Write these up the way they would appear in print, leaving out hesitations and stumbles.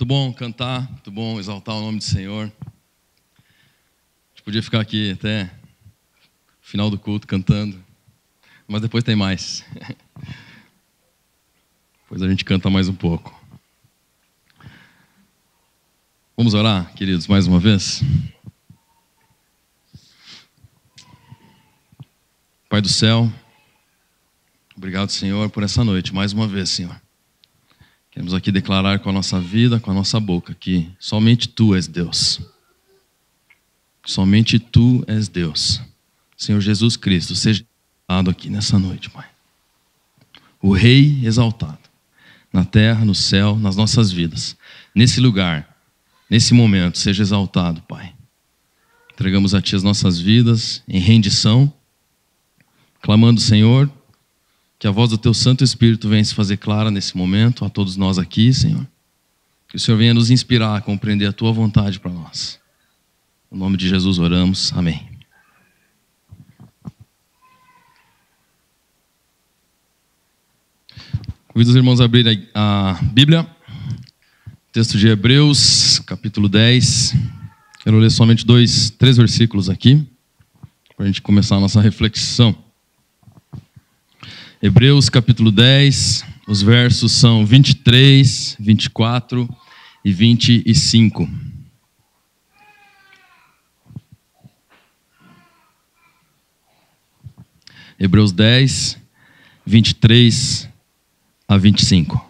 Muito bom cantar, muito bom exaltar o nome do Senhor. A gente podia ficar aqui até o final do culto cantando, mas depois tem mais. Depois a gente canta mais um pouco. Vamos orar, queridos, mais uma vez? Pai do céu, obrigado, Senhor, por essa noite, mais uma vez, Senhor. Queremos aqui declarar com a nossa vida, com a nossa boca, que somente Tu és Deus. Somente Tu és Deus. Senhor Jesus Cristo, seja exaltado aqui nessa noite, Pai. O Rei exaltado, na terra, no céu, nas nossas vidas. Nesse lugar, nesse momento, seja exaltado, Pai. Entregamos a Ti as nossas vidas em rendição, clamando, Senhor, que a voz do Teu Santo Espírito venha se fazer clara nesse momento a todos nós aqui, Senhor. Que o Senhor venha nos inspirar a compreender a Tua vontade para nós. Em nome de Jesus oramos. Amém. Convido os irmãos a abrirem a Bíblia. Texto de Hebreus, capítulo 10. Quero ler somente 3 versículos aqui, para a gente começar a nossa reflexão. Hebreus capítulo 10, os versos são 23, 24 e 25. Hebreus 10, 23 a 25.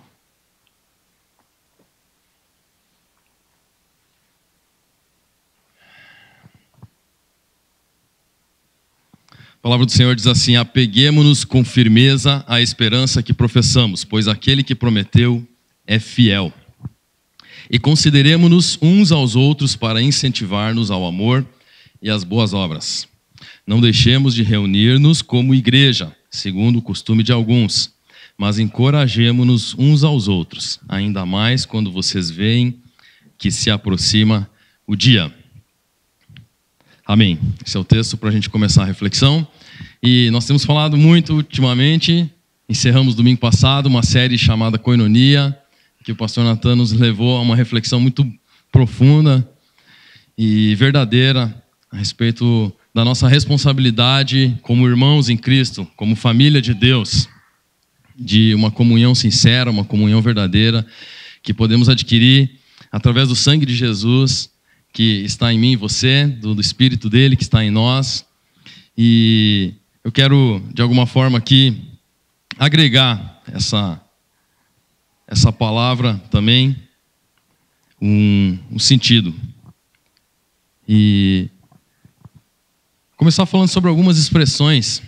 A palavra do Senhor diz assim: apeguemo-nos com firmeza à esperança que professamos, pois aquele que prometeu é fiel. E consideremo-nos uns aos outros para incentivar-nos ao amor e às boas obras. Não deixemos de reunir-nos como igreja, segundo o costume de alguns, mas encorajemo-nos uns aos outros, ainda mais quando vocês veem que se aproxima o dia. Amém. Esse é o texto para a gente começar a reflexão. E nós temos falado muito ultimamente, encerramos domingo passado uma série chamada Koinonia, que o pastor Natan nos levou a uma reflexão muito profunda e verdadeira a respeito da nossa responsabilidade como irmãos em Cristo, como família de Deus, de uma comunhão sincera, uma comunhão verdadeira, que podemos adquirir através do sangue de Jesus, que está em mim e você, do Espírito dele que está em nós. E eu quero, de alguma forma aqui, agregar essa palavra também um sentido. E começar falando sobre algumas expressões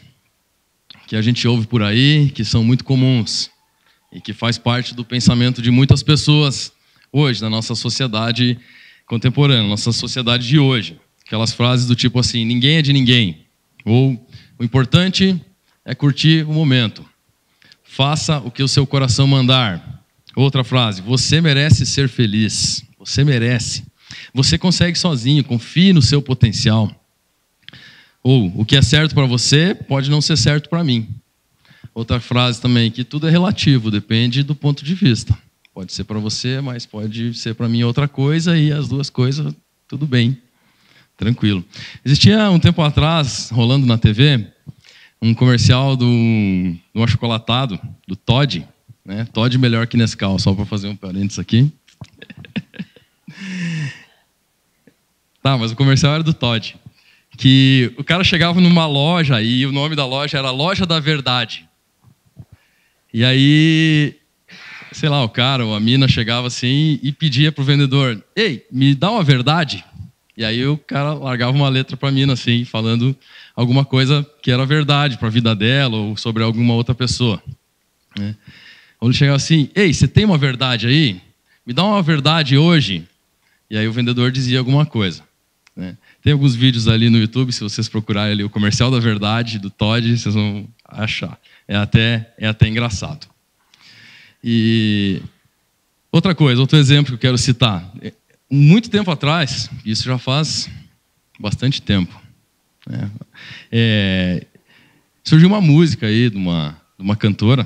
que a gente ouve por aí, que são muito comuns e que faz parte do pensamento de muitas pessoas hoje, na nossa sociedade contemporânea, nossa sociedade de hoje. Aquelas frases do tipo assim: ninguém é de ninguém. Ou o importante é curtir o momento. Faça o que o seu coração mandar. Outra frase: você merece ser feliz. Você merece. Você consegue sozinho, confie no seu potencial. Ou o que é certo para você pode não ser certo para mim. Outra frase também: que tudo é relativo, depende do ponto de vista. Pode ser para você, mas pode ser para mim outra coisa, e as duas coisas, tudo bem, tranquilo. Existia um tempo atrás, rolando na TV, um comercial do achocolatado, do Toddy, né? Toddy melhor que Nescau, só para fazer um parênteses aqui. Tá, mas o comercial era do Toddy, que o cara chegava numa loja e o nome da loja era Loja da Verdade. E aí, sei lá, o cara ou a mina chegava assim e pedia pro vendedor: ei, me dá uma verdade. E aí o cara largava uma letra pra mina assim, falando alguma coisa que era verdade para a vida dela ou sobre alguma outra pessoa, né? Ou ele chegava assim: ei, você tem uma verdade aí? Me dá uma verdade hoje. E aí o vendedor dizia alguma coisa, né? Tem alguns vídeos ali no YouTube, se vocês procurarem ali o comercial da verdade do Toddy, vocês vão achar. É até engraçado. E outra coisa, outro exemplo que eu quero citar. Muito tempo atrás, isso já faz bastante tempo, né? Surgiu uma música aí de uma cantora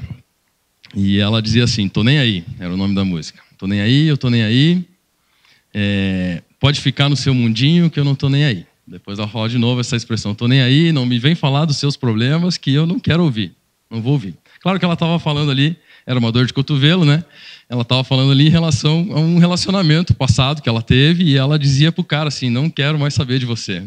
E ela dizia assim: tô nem aí, era o nome da música. Tô nem aí, eu tô nem aí. Pode ficar no seu mundinho que eu não tô nem aí. Depois ela fala de novo essa expressão: tô nem aí, não me vem falar dos seus problemas que eu não quero ouvir, não vou ouvir. Claro que ela estava falando ali, era uma dor de cotovelo, né? Ela estava falando ali em relação a um relacionamento passado que ela teve, e ela dizia pro cara assim: não quero mais saber de você.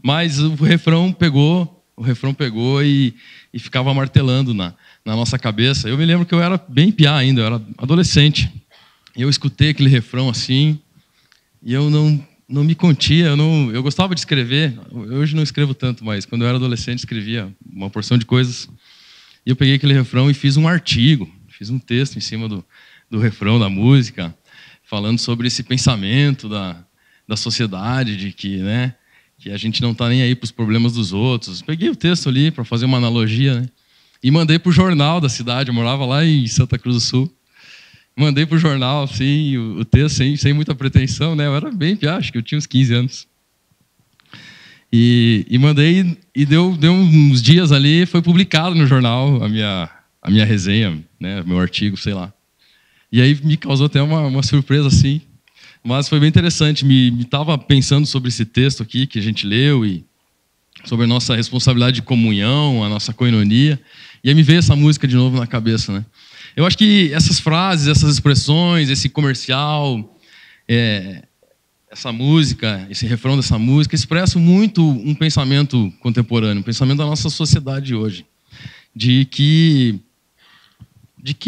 Mas o refrão pegou e ficava martelando na nossa cabeça. Eu me lembro que eu era bem piá ainda, eu era adolescente. E eu escutei aquele refrão assim, e eu não me contia, eu gostava de escrever. Hoje não escrevo tanto, mas quando eu era adolescente escrevia uma porção de coisas. E eu peguei aquele refrão e fiz um artigo, fiz um texto em cima do refrão da música, falando sobre esse pensamento da sociedade, de que, né, que a gente não está nem aí para os problemas dos outros. Peguei o texto ali para fazer uma analogia, né, e mandei para o jornal da cidade. Eu morava lá em Santa Cruz do Sul. Mandei para o jornal, assim, o texto sem muita pretensão, né? Eu era bem piá, acho que eu tinha uns 15 anos. E mandei, e deu uns dias ali, foi publicado no jornal a minha resenha, né? Meu artigo, sei lá. E aí me causou até uma surpresa, assim. Mas foi bem interessante. Me estava pensando sobre esse texto aqui que a gente leu e sobre a nossa responsabilidade de comunhão, a nossa koinonia. E aí me veio essa música de novo na cabeça, né? Eu acho que essas frases, essas expressões, esse comercial, essa música, esse refrão dessa música, expressam muito um pensamento contemporâneo, um pensamento da nossa sociedade hoje, de que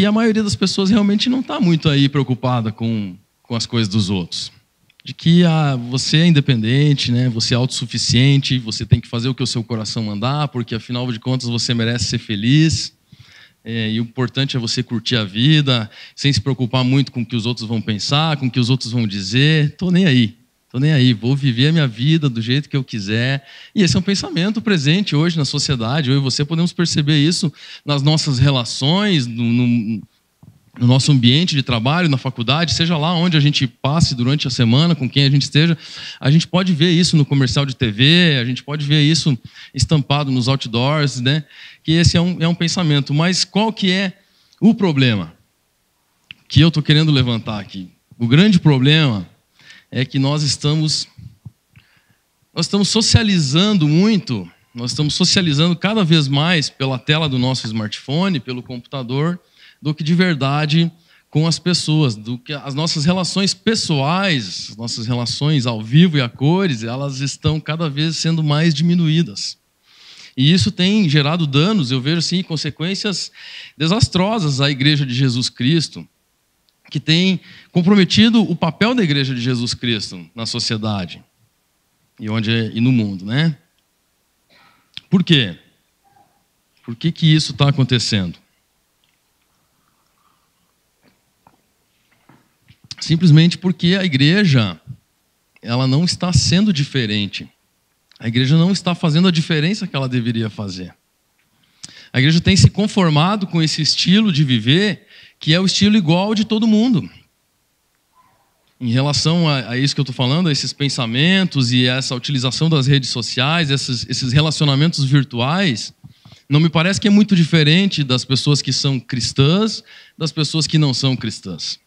a maioria das pessoas realmente não está muito aí preocupada com as coisas dos outros. De que você é independente, né? Você é autossuficiente, você tem que fazer o que o seu coração mandar, porque afinal de contas você merece ser feliz. E o importante é você curtir a vida, sem se preocupar muito com o que os outros vão pensar, com o que os outros vão dizer. Tô nem aí, vou viver a minha vida do jeito que eu quiser. E esse é um pensamento presente hoje na sociedade. Eu e você podemos perceber isso nas nossas relações, no nosso ambiente de trabalho, na faculdade, seja lá onde a gente passe durante a semana, com quem a gente esteja. A gente pode ver isso no comercial de TV, a gente pode ver isso estampado nos outdoors, né? Que esse é um pensamento. Mas qual que é o problema que eu estou querendo levantar aqui? O grande problema é que nós estamos socializando muito, nós estamos socializando cada vez mais pela tela do nosso smartphone, pelo computador, do que de verdade com as pessoas, do que as nossas relações pessoais, as nossas relações ao vivo e a cores, elas estão cada vez sendo mais diminuídas. E isso tem gerado danos, eu vejo assim, consequências desastrosas à Igreja de Jesus Cristo, que tem comprometido o papel da Igreja de Jesus Cristo na sociedade e no mundo, né? Por quê? Por que isso está acontecendo? Simplesmente porque a igreja, ela não está sendo diferente. A igreja não está fazendo a diferença que ela deveria fazer. A igreja tem se conformado com esse estilo de viver, que é o estilo igual de todo mundo. Em relação a isso que eu estou falando, a esses pensamentos e essa utilização das redes sociais, esses relacionamentos virtuais, não me parece que é muito diferente das pessoas que são cristãs, das pessoas que não são cristãs.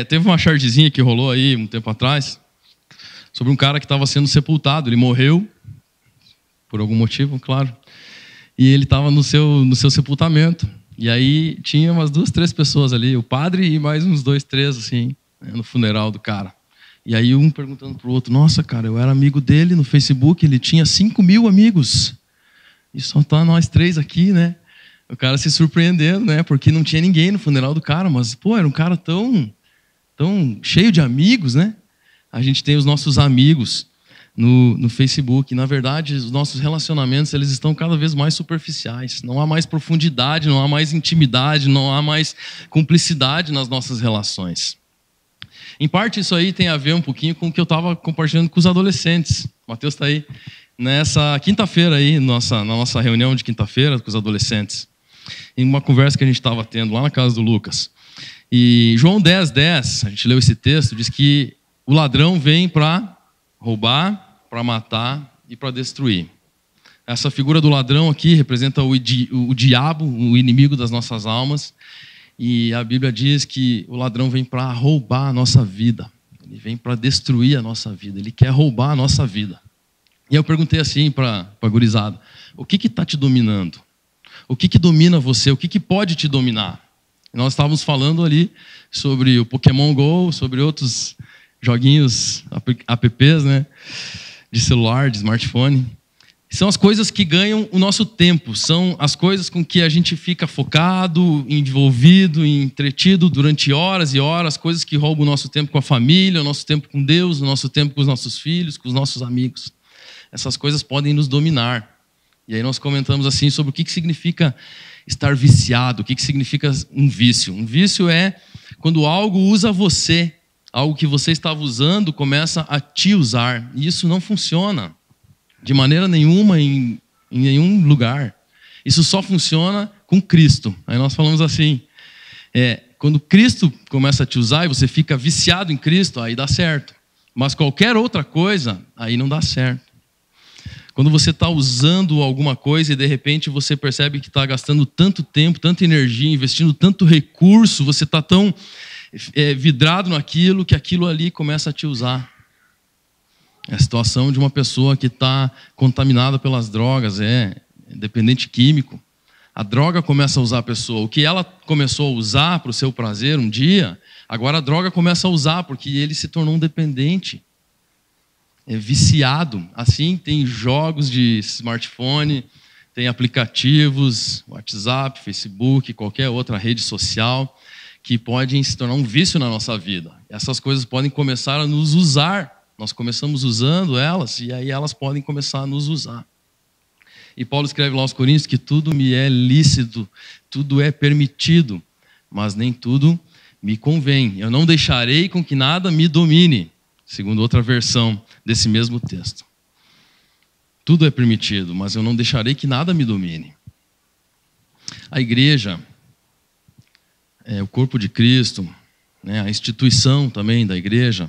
Teve uma chargezinha que rolou aí um tempo atrás sobre um cara que estava sendo sepultado. Ele morreu por algum motivo, claro, e ele estava no seu sepultamento. E aí tinha umas 2, 3 pessoas ali, o padre e mais uns 2, 3 assim, no funeral do cara. E aí um perguntando pro outro: nossa, cara, eu era amigo dele no Facebook, ele tinha 5.000 amigos e só tá nós 3 aqui, né? O cara se surpreendendo, né? Porque não tinha ninguém no funeral do cara, mas, pô, era um cara tão cheio de amigos, né? A gente tem os nossos amigos no Facebook. Na verdade, os nossos relacionamentos, eles estão cada vez mais superficiais. Não há mais profundidade, não há mais intimidade, não há mais cumplicidade nas nossas relações. Em parte, isso aí tem a ver um pouquinho com o que eu estava compartilhando com os adolescentes. O Matheus está aí. Nessa quinta-feira aí, na nossa reunião de quinta-feira com os adolescentes, em uma conversa que a gente estava tendo lá na casa do Lucas. E João 10:10, a gente leu esse texto, diz que o ladrão vem para roubar, para matar e para destruir. Essa figura do ladrão aqui representa o diabo, o inimigo das nossas almas. E a Bíblia diz que o ladrão vem para roubar a nossa vida. Ele vem para destruir a nossa vida. Ele quer roubar a nossa vida. E eu perguntei assim para a gurizada: o que está te dominando? O que domina você? O que pode te dominar? E nós estávamos falando ali sobre o Pokémon GO, sobre outros joguinhos, apps, né? De celular, de smartphone. São as coisas que ganham o nosso tempo, são as coisas com que a gente fica focado, envolvido, entretido durante horas e horas, coisas que roubam o nosso tempo com a família, o nosso tempo com Deus, o nosso tempo com os nossos filhos, com os nossos amigos. Essas coisas podem nos dominar. E aí nós comentamos assim sobre o que significa estar viciado, o que significa um vício. Um vício é quando algo usa você, algo que você estava usando começa a te usar. E isso não funciona de maneira nenhuma em nenhum lugar. Isso só funciona com Cristo. Aí nós falamos assim, quando Cristo começa a te usar e você fica viciado em Cristo, aí dá certo. Mas qualquer outra coisa, aí não dá certo. Quando você está usando alguma coisa e de repente você percebe que está gastando tanto tempo, tanta energia, investindo tanto recurso, você está tão vidrado naquilo que aquilo ali começa a te usar. É a situação de uma pessoa que está contaminada pelas drogas, dependente químico. A droga começa a usar a pessoa. O que ela começou a usar para o seu prazer um dia, agora a droga começa a usar porque ele se tornou um dependente. É viciado. Assim, tem jogos de smartphone, tem aplicativos, WhatsApp, Facebook, qualquer outra rede social, que podem se tornar um vício na nossa vida. Essas coisas podem começar a nos usar. Nós começamos usando elas e aí elas podem começar a nos usar. E Paulo escreve lá aos Coríntios que tudo me é lícito, tudo é permitido, mas nem tudo me convém. Eu não deixarei com que nada me domine, segundo outra versão desse mesmo texto. Tudo é permitido, mas eu não deixarei que nada me domine. A igreja é o corpo de Cristo, né? A instituição também da igreja.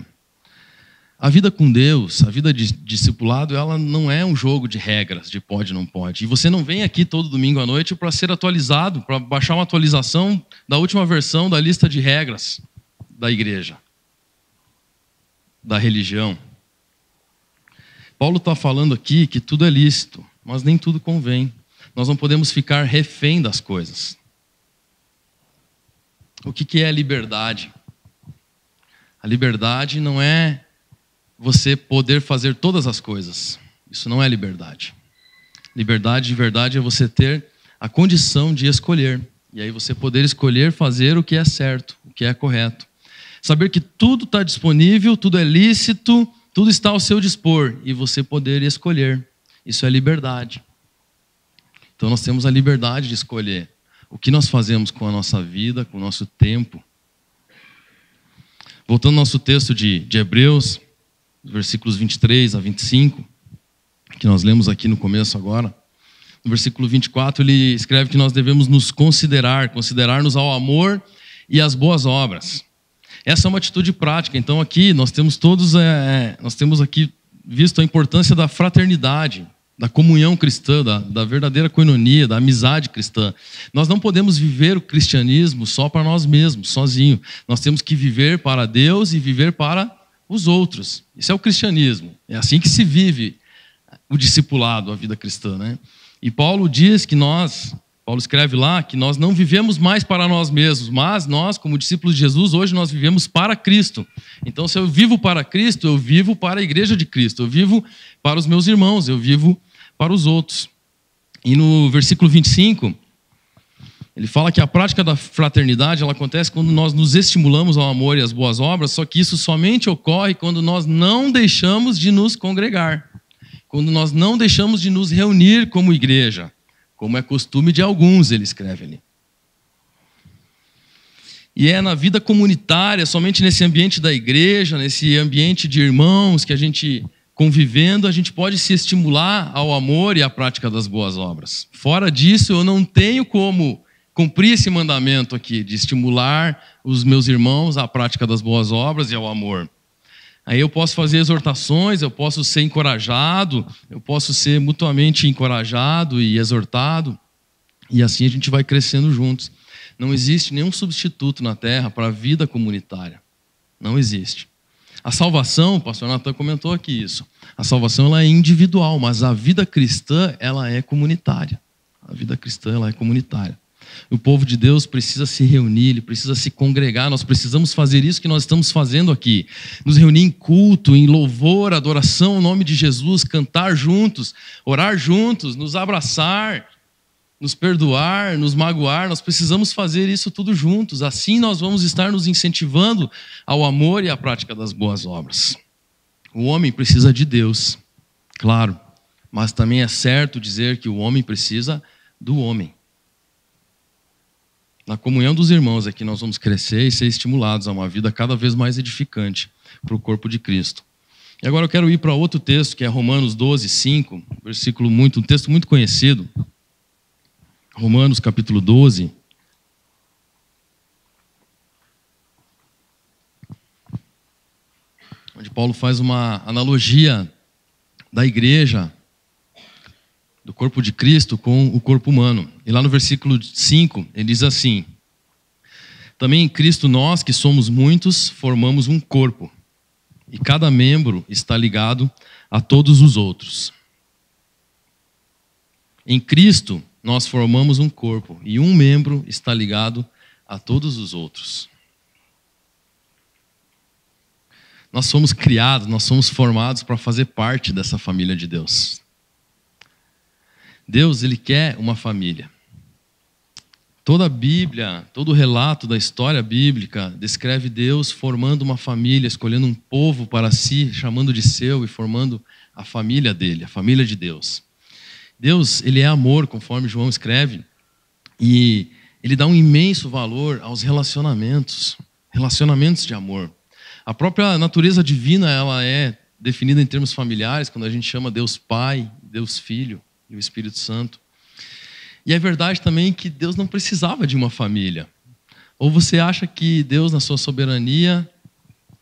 A vida com Deus, a vida de discipulado, ela não é um jogo de regras, de pode, não pode. E você não vem aqui todo domingo à noite para ser atualizado, para baixar uma atualização da última versão da lista de regras da igreja, da religião. Paulo está falando aqui que tudo é lícito, mas nem tudo convém. Nós não podemos ficar refém das coisas. O que é liberdade? A liberdade não é você poder fazer todas as coisas. Isso não é liberdade. Liberdade de verdade é você ter a condição de escolher. E aí você poder escolher fazer o que é certo, o que é correto. Saber que tudo está disponível, tudo é lícito, tudo está ao seu dispor. E você poder escolher. Isso é liberdade. Então nós temos a liberdade de escolher o que nós fazemos com a nossa vida, com o nosso tempo. Voltando ao nosso texto de Hebreus, versículos 23 a 25, que nós lemos aqui no começo agora. No versículo 24, ele escreve que nós devemos nos considerar-nos ao amor e às boas obras. Essa é uma atitude prática. Então aqui nós temos aqui visto a importância da fraternidade, da comunhão cristã, da verdadeira coinonia, da amizade cristã. Nós não podemos viver o cristianismo só para nós mesmos, sozinho. Nós temos que viver para Deus e viver para os outros. Isso é o cristianismo. É assim que se vive o discipulado, a vida cristã, né? E Paulo diz que Paulo escreve lá que nós não vivemos mais para nós mesmos, mas nós, como discípulos de Jesus, hoje nós vivemos para Cristo. Então, se eu vivo para Cristo, eu vivo para a igreja de Cristo, eu vivo para os meus irmãos, eu vivo para os outros. E no versículo 25, ele fala que a prática da fraternidade ela acontece quando nós nos estimulamos ao amor e às boas obras, só que isso somente ocorre quando nós não deixamos de nos congregar, quando nós não deixamos de nos reunir como igreja, como é costume de alguns, ele escreve ali. E é na vida comunitária, somente nesse ambiente da igreja, nesse ambiente de irmãos que a gente convivendo, a gente pode se estimular ao amor e à prática das boas obras. Fora disso, eu não tenho como cumprir esse mandamento aqui, de estimular os meus irmãos à prática das boas obras e ao amor. Aí eu posso fazer exortações, eu posso ser encorajado, eu posso ser mutuamente encorajado e exortado, e assim a gente vai crescendo juntos. Não existe nenhum substituto na Terra para a vida comunitária. Não existe. A salvação, o pastor Natan comentou aqui isso, a salvação ela é individual, mas a vida cristã ela é comunitária. A vida cristã ela é comunitária. O povo de Deus precisa se reunir, ele precisa se congregar, nós precisamos fazer isso que nós estamos fazendo aqui. Nos reunir em culto, em louvor, adoração ao nome de Jesus, cantar juntos, orar juntos, nos abraçar, nos perdoar, nos magoar. Nós precisamos fazer isso tudo juntos. Assim nós vamos estar nos incentivando ao amor e à prática das boas obras. O homem precisa de Deus, claro, mas também é certo dizer que o homem precisa do homem. Na comunhão dos irmãos é que nós vamos crescer e ser estimulados a uma vida cada vez mais edificante para o corpo de Cristo. E agora eu quero ir para outro texto, que é Romanos 12, 5, um texto muito conhecido. Romanos capítulo 12. Onde Paulo faz uma analogia da igreja, do corpo de Cristo com o corpo humano. E lá no versículo 5, ele diz assim: também em Cristo nós, que somos muitos, formamos um corpo, e cada membro está ligado a todos os outros. Em Cristo nós formamos um corpo, e um membro está ligado a todos os outros. Nós somos criados, nós somos formados para fazer parte dessa família de Deus. Deus, ele quer uma família. Toda a Bíblia, todo o relato da história bíblica descreve Deus formando uma família, escolhendo um povo para si, chamando de seu e formando a família dele, a família de Deus. Deus, ele é amor, conforme João escreve, e ele dá um imenso valor aos relacionamentos de amor. A própria natureza divina, ela é definida em termos familiares, quando a gente chama Deus Pai, Deus Filho e o Espírito Santo. E é verdade também que Deus não precisava de uma família. Ou você acha que Deus, na sua soberania,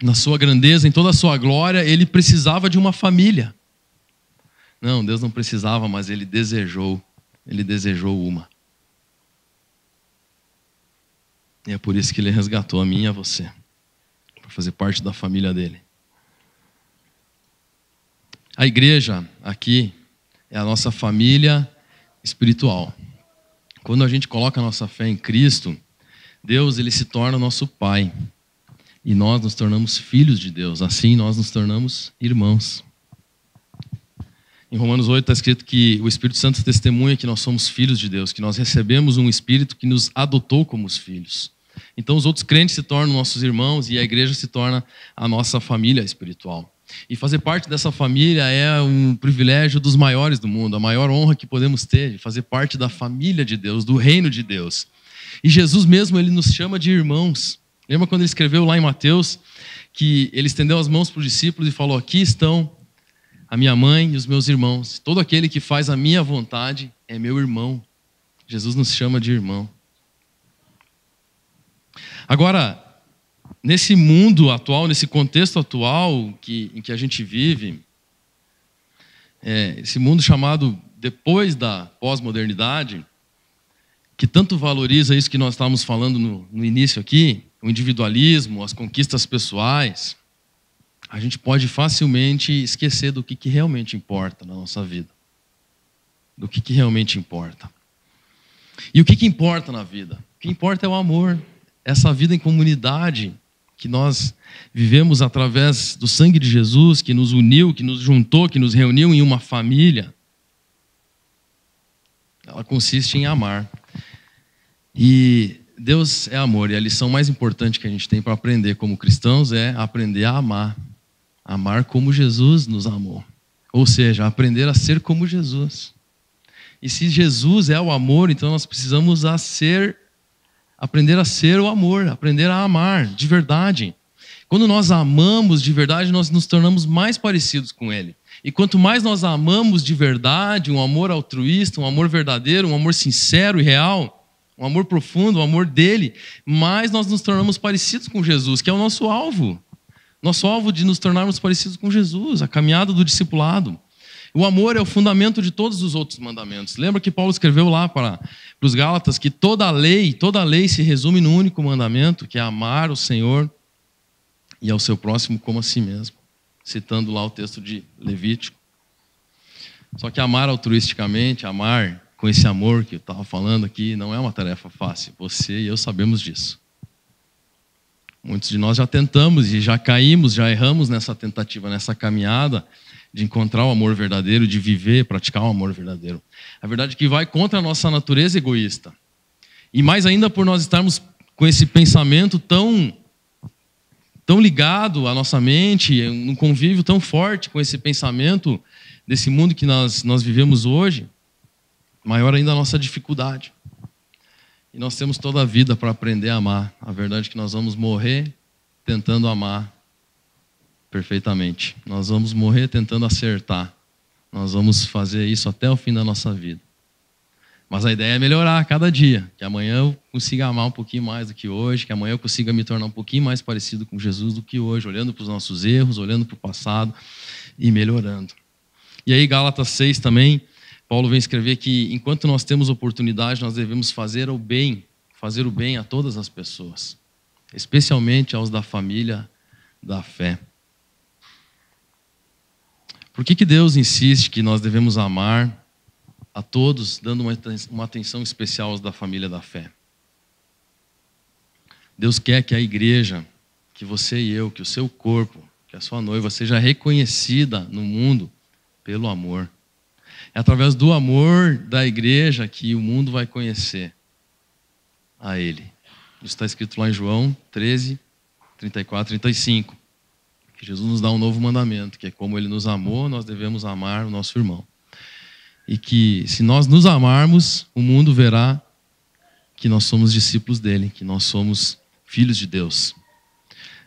na sua grandeza, em toda a sua glória, ele precisava de uma família? Não, Deus não precisava, mas ele desejou uma. E é por isso que ele resgatou a mim e a você, para fazer parte da família dele. A igreja aqui é a nossa família espiritual. Quando a gente coloca a nossa fé em Cristo, Deus ele se torna nosso Pai. E nós nos tornamos filhos de Deus. Assim nós nos tornamos irmãos. Em Romanos 8 está escrito que o Espírito Santo testemunha que nós somos filhos de Deus, que nós recebemos um Espírito que nos adotou como os filhos. Então os outros crentes se tornam nossos irmãos e a igreja se torna a nossa família espiritual. E fazer parte dessa família é um privilégio dos maiores do mundo, a maior honra que podemos ter, de fazer parte da família de Deus, do reino de Deus. E Jesus mesmo, ele nos chama de irmãos. Lembra quando ele escreveu lá em Mateus, que ele estendeu as mãos para os discípulos e falou: aqui estão a minha mãe e os meus irmãos. Todo aquele que faz a minha vontade é meu irmão. Jesus nos chama de irmão. Agora, nesse mundo atual, nesse contexto atual em que a gente vive, esse mundo chamado depois da pós-modernidade, que tanto valoriza isso que nós estávamos falando no início aqui, o individualismo, as conquistas pessoais, a gente pode facilmente esquecer do que realmente importa na nossa vida. Do que realmente importa. E o que importa na vida? O que importa é o amor, essa vida em comunidade que nós vivemos através do sangue de Jesus, que nos uniu, que nos juntou, que nos reuniu em uma família. Ela consiste em amar. E Deus é amor, e a lição mais importante que a gente tem para aprender como cristãos é aprender a amar. Amar como Jesus nos amou. Ou seja, aprender a ser como Jesus. E se Jesus é o amor, então nós precisamos aprender a ser o amor, aprender a amar de verdade. Quando nós amamos de verdade, nós nos tornamos mais parecidos com Ele. E quanto mais nós amamos de verdade, um amor altruísta, um amor verdadeiro, um amor sincero e real, um amor profundo, um amor dele, mais nós nos tornamos parecidos com Jesus, que é o nosso alvo. Nosso alvo de nos tornarmos parecidos com Jesus, a caminhada do discipulado. O amor é o fundamento de todos os outros mandamentos. Lembra que Paulo escreveu lá para os Gálatas que toda a lei se resume num único mandamento, que é amar o Senhor e ao seu próximo como a si mesmo. Citando lá o texto de Levítico. Só que amar altruisticamente, amar com esse amor que eu estava falando aqui, não é uma tarefa fácil. Você e eu sabemos disso. Muitos de nós já tentamos e já caímos, já erramos nessa tentativa, nessa caminhada de encontrar o amor verdadeiro, de viver, praticar o amor verdadeiro. A verdade é que vai contra a nossa natureza egoísta. E mais ainda por nós estarmos com esse pensamento tão ligado à nossa mente, um convívio tão forte com esse pensamento desse mundo que nós vivemos hoje, maior ainda a nossa dificuldade. E nós temos toda a vida para aprender a amar. A verdade é que nós vamos morrer tentando amar perfeitamente. Nós vamos morrer tentando acertar. Nós vamos fazer isso até o fim da nossa vida. Mas a ideia é melhorar a cada dia. Que amanhã eu consiga amar um pouquinho mais do que hoje. Que amanhã eu consiga me tornar um pouquinho mais parecido com Jesus do que hoje. Olhando para os nossos erros, olhando para o passado e melhorando. E aí Gálatas 6 também, Paulo vem escrever que enquanto nós temos oportunidade, nós devemos fazer o bem a todas as pessoas. Especialmente aos da família da fé. Por que Deus insiste que nós devemos amar a todos, dando uma atenção especial aos da família da fé? Deus quer que a igreja, que você e eu, que o seu corpo, que a sua noiva seja reconhecida no mundo pelo amor. É através do amor da igreja que o mundo vai conhecer a Ele. Isso está escrito lá em João 13, 34, 35. Que Jesus nos dá um novo mandamento, que é como Ele nos amou, nós devemos amar o nosso irmão. E que se nós nos amarmos, o mundo verá que nós somos discípulos dEle, que nós somos filhos de Deus.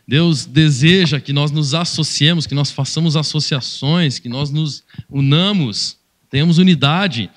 Deus deseja que nós nos associemos, que nós façamos associações, que nós nos unamos, tenhamos unidade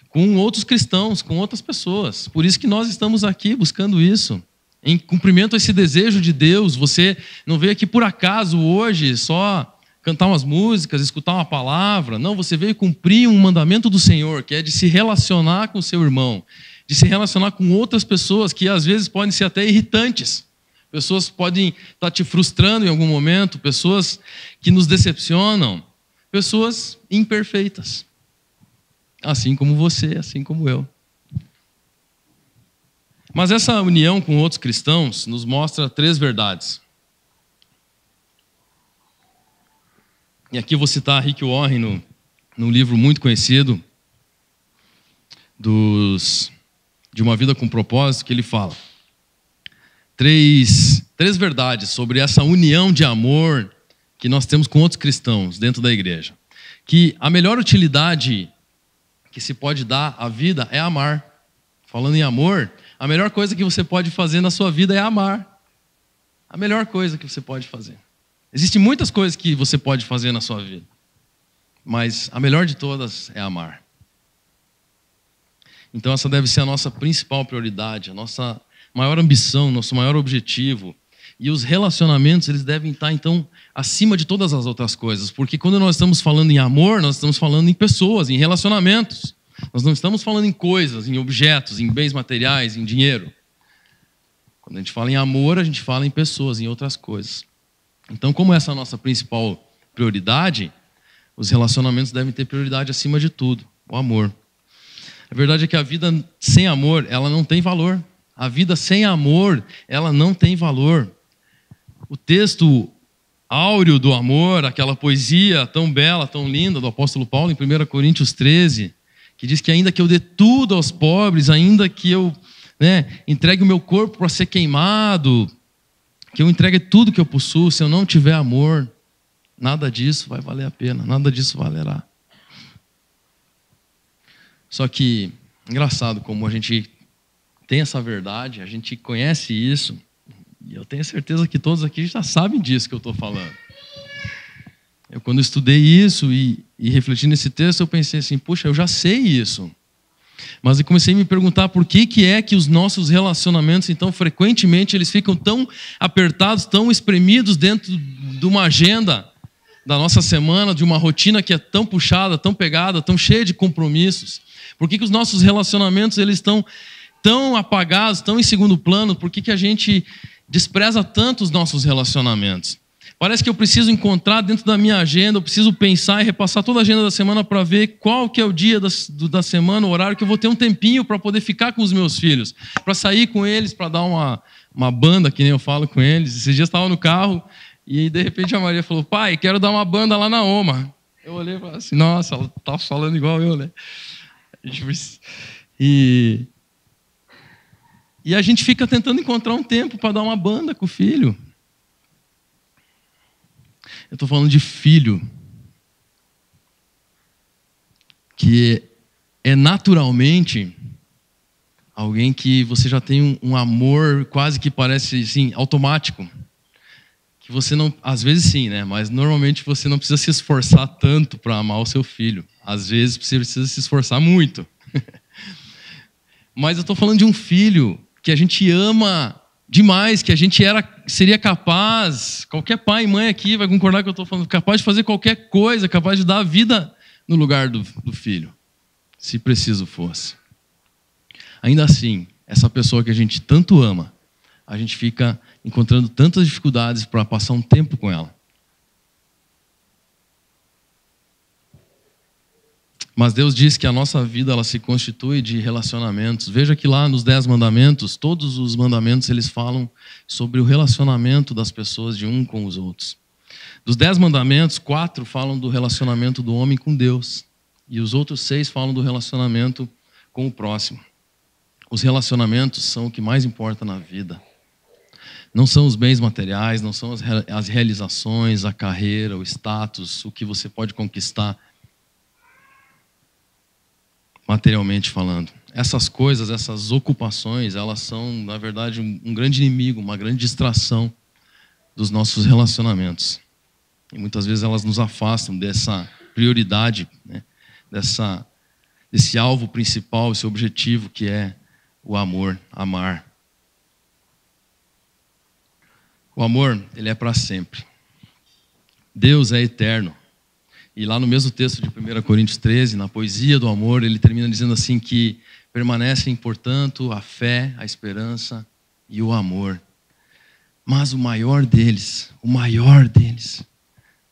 com outros cristãos, com outras pessoas. Por isso que nós estamos aqui buscando isso. Em cumprimento a esse desejo de Deus, você não veio aqui por acaso hoje só cantar umas músicas, escutar uma palavra. Não, você veio cumprir um mandamento do Senhor, que é de se relacionar com o seu irmão, de se relacionar com outras pessoas que às vezes podem ser até irritantes. Pessoas podem estar te frustrando em algum momento, pessoas que nos decepcionam, pessoas imperfeitas. Assim como você, assim como eu. Mas essa união com outros cristãos nos mostra 3 verdades. E aqui eu vou citar Rick Warren num livro muito conhecido, de Uma Vida com Propósito, que ele fala. 3 verdades sobre essa união de amor que nós temos com outros cristãos dentro da igreja. Que a melhor utilidade que se pode dar à vida é amar. Falando em amor, a melhor coisa que você pode fazer na sua vida é amar. A melhor coisa que você pode fazer. Existem muitas coisas que você pode fazer na sua vida, mas a melhor de todas é amar. Então essa deve ser a nossa principal prioridade, a nossa maior ambição, nosso maior objetivo. E os relacionamentos, eles devem estar, então, acima de todas as outras coisas. Porque quando nós estamos falando em amor, nós estamos falando em pessoas, em relacionamentos. Nós não estamos falando em coisas, em objetos, em bens materiais, em dinheiro. Quando a gente fala em amor, a gente fala em pessoas, em outras coisas. Então, como essa é a nossa principal prioridade, os relacionamentos devem ter prioridade acima de tudo, o amor. A verdade é que a vida sem amor, ela não tem valor. A vida sem amor, ela não tem valor. O texto áureo do amor, aquela poesia tão bela, tão linda do apóstolo Paulo em 1 Coríntios 13, que diz que ainda que eu dê tudo aos pobres, ainda que eu entregue o meu corpo para ser queimado, que eu entregue tudo que eu possuo, se eu não tiver amor, nada disso vai valer a pena, nada disso valerá. Só que, engraçado como a gente tem essa verdade, a gente conhece isso, e eu tenho certeza que todos aqui já sabem disso que eu estou falando. Quando estudei isso e refleti nesse texto, eu pensei assim, puxa, eu já sei isso. Mas eu comecei a me perguntar por que é que os nossos relacionamentos, então, frequentemente, eles ficam tão apertados, tão espremidos dentro de uma agenda da nossa semana, de uma rotina que é tão puxada, tão pegada, tão cheia de compromissos. Por que os nossos relacionamentos eles estão tão apagados, tão em segundo plano? Por que a gente despreza tanto os nossos relacionamentos? Parece que eu preciso encontrar dentro da minha agenda, eu preciso pensar e repassar toda a agenda da semana para ver qual que é o dia da semana, o horário que eu vou ter um tempinho para poder ficar com os meus filhos, para sair com eles, para dar uma banda, que nem eu falo com eles. Esses dias eu estava no carro e de repente a Maria falou: pai, quero dar uma banda lá na OMA. Eu olhei e falei assim: nossa, ela está falando igual eu, né? E a gente fica tentando encontrar um tempo para dar uma banda com o filho. Eu estou falando de filho, que é naturalmente alguém que você já tem um amor quase que parece assim, automático. Que você não, às vezes sim, né? Mas normalmente você não precisa se esforçar tanto para amar o seu filho. Às vezes você precisa se esforçar muito. Mas eu estou falando de um filho que a gente ama demais, que a gente seria capaz, qualquer pai e mãe aqui vai concordar que eu estou falando, capaz de fazer qualquer coisa, capaz de dar a vida no lugar do filho, se preciso fosse. Ainda assim, essa pessoa que a gente tanto ama, a gente fica encontrando tantas dificuldades para passar um tempo com ela. Mas Deus diz que a nossa vida ela se constitui de relacionamentos. Veja que lá nos 10 mandamentos, todos os mandamentos eles falam sobre o relacionamento das pessoas de um com os outros. Dos 10 mandamentos, 4 falam do relacionamento do homem com Deus. E os outros 6 falam do relacionamento com o próximo. Os relacionamentos são o que mais importa na vida. Não são os bens materiais, não são as realizações, a carreira, o status, o que você pode conquistar materialmente falando. Essas coisas, essas ocupações, elas são, na verdade, um grande inimigo, uma grande distração dos nossos relacionamentos. E muitas vezes elas nos afastam dessa prioridade, né? Desse alvo principal, esse objetivo que é o amor, amar. O amor, ele é para sempre. Deus é eterno. E lá no mesmo texto de 1 Coríntios 13, na poesia do amor, ele termina dizendo assim que permanecem, portanto, a fé, a esperança e o amor. Mas o maior deles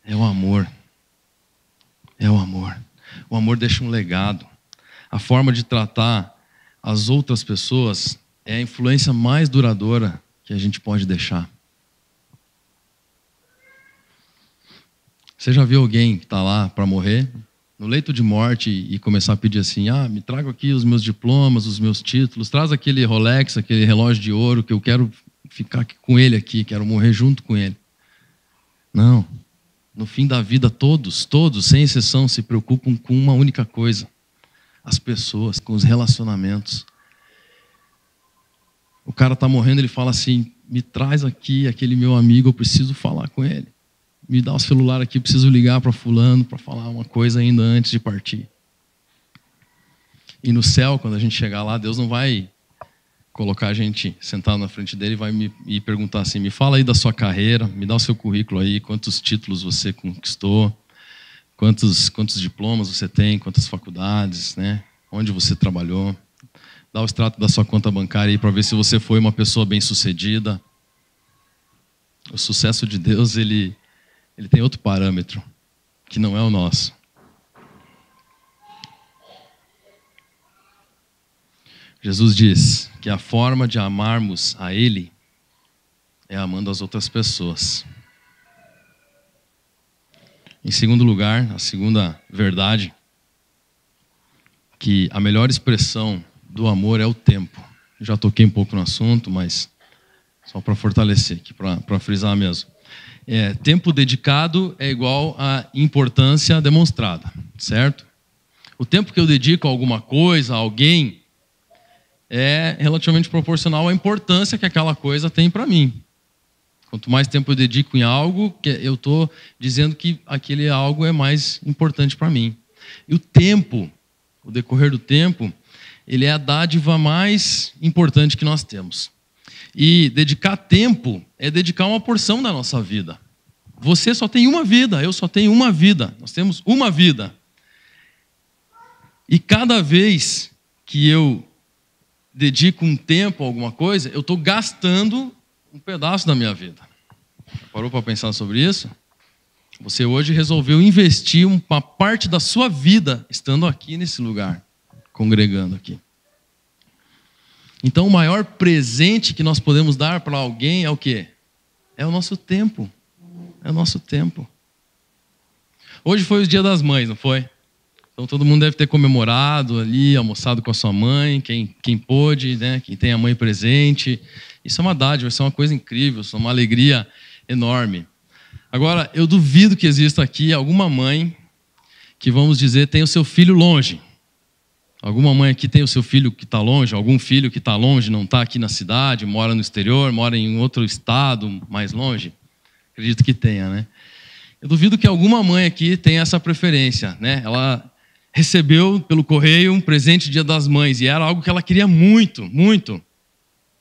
é o amor. É o amor. O amor deixa um legado. A forma de tratar as outras pessoas é a influência mais duradoura que a gente pode deixar. Você já viu alguém que está lá para morrer, no leito de morte, e começar a pedir assim: me traga aqui os meus diplomas, os meus títulos, traz aquele Rolex, aquele relógio de ouro, que eu quero ficar com ele aqui, quero morrer junto com ele. Não. No fim da vida, todos, sem exceção, se preocupam com uma única coisa: as pessoas, com os relacionamentos. O cara está morrendo, ele fala assim: me traz aqui aquele meu amigo, eu preciso falar com ele. Me dá o celular aqui, preciso ligar para fulano para falar uma coisa ainda antes de partir. E no céu, quando a gente chegar lá, Deus não vai colocar a gente sentado na frente dele e vai me perguntar assim: me fala aí da sua carreira, me dá o seu currículo aí, quantos títulos você conquistou, quantos diplomas você tem, quantas faculdades, né? Onde você trabalhou. Dá o extrato da sua conta bancária aí para ver se você foi uma pessoa bem-sucedida. O sucesso de Deus, ele tem outro parâmetro, que não é o nosso. Jesus diz que a forma de amarmos a Ele é amando as outras pessoas. Em segundo lugar, a segunda verdade, que a melhor expressão do amor é o tempo. Eu já toquei um pouco no assunto, mas só para fortalecer aqui, para frisar mesmo. Tempo dedicado é igual a importância demonstrada, certo? O tempo que eu dedico a alguma coisa, a alguém, é relativamente proporcional à importância que aquela coisa tem para mim. Quanto mais tempo eu dedico em algo, eu estou dizendo que aquele algo é mais importante para mim. E o tempo, o decorrer do tempo, ele é a dádiva mais importante que nós temos. E dedicar tempo é dedicar uma porção da nossa vida. Você só tem uma vida, eu só tenho uma vida. Nós temos uma vida. E cada vez que eu dedico um tempo a alguma coisa, eu estou gastando um pedaço da minha vida. Parou para pensar sobre isso? Você hoje resolveu investir uma parte da sua vida estando aqui nesse lugar, congregando aqui. Então, o maior presente que nós podemos dar para alguém é o quê? É o nosso tempo. É o nosso tempo. Hoje foi o Dia das Mães, não foi? Então, todo mundo deve ter comemorado ali, almoçado com a sua mãe, quem pôde, né? Quem tem a mãe presente. Isso é uma dádiva, isso é uma coisa incrível, isso é uma alegria enorme. Agora, eu duvido que exista aqui alguma mãe que, vamos dizer, tem o seu filho longe. Alguma mãe aqui tem o seu filho que está longe, algum filho que está longe, não está aqui na cidade, mora no exterior, mora em outro estado mais longe? Acredito que tenha, né? Eu duvido que alguma mãe aqui tenha essa preferência, né? Ela recebeu pelo correio um presente de Dia das Mães e era algo que ela queria muito, muito.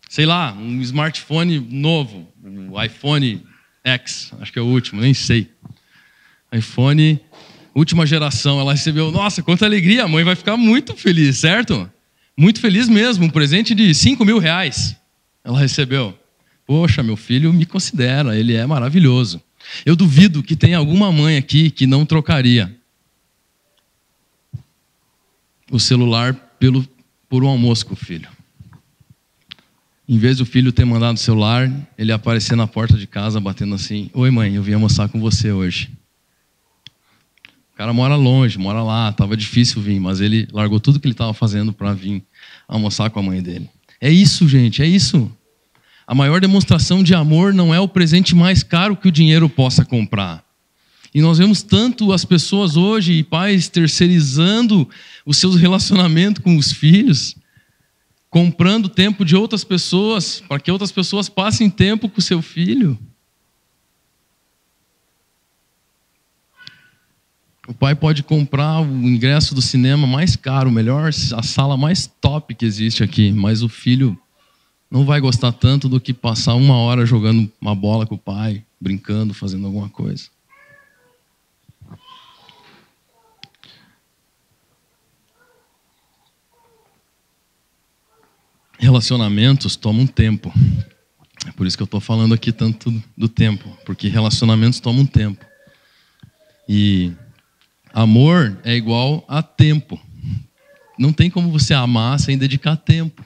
Sei lá, um smartphone novo, o iPhone X, acho que é o último, nem sei. iPhone, última geração, ela recebeu, nossa, quanta alegria, a mãe vai ficar muito feliz, certo? Muito feliz mesmo, um presente de R$5.000 ela recebeu. Poxa, meu filho me considera, ele é maravilhoso. Eu duvido que tenha alguma mãe aqui que não trocaria o celular por um almoço com o filho. Em vez do filho ter mandado o celular, ele aparecer na porta de casa batendo assim: oi mãe, eu vim almoçar com você hoje. O cara mora longe, mora lá, estava difícil vir, mas ele largou tudo que ele estava fazendo para vir almoçar com a mãe dele. É isso, gente, é isso. A maior demonstração de amor não é o presente mais caro que o dinheiro possa comprar. E nós vemos tanto as pessoas hoje, pais, terceirizando o seu relacionamento com os filhos, comprando tempo de outras pessoas, para que outras pessoas passem tempo com o seu filho. O pai pode comprar o ingresso do cinema mais caro, melhor, a sala mais top que existe aqui, mas o filho não vai gostar tanto do que passar 1 hora jogando uma bola com o pai, brincando, fazendo alguma coisa. Relacionamentos tomam tempo. É por isso que eu estou falando aqui tanto do tempo, porque relacionamentos tomam tempo. E amor é igual a tempo. Não tem como você amar sem dedicar tempo.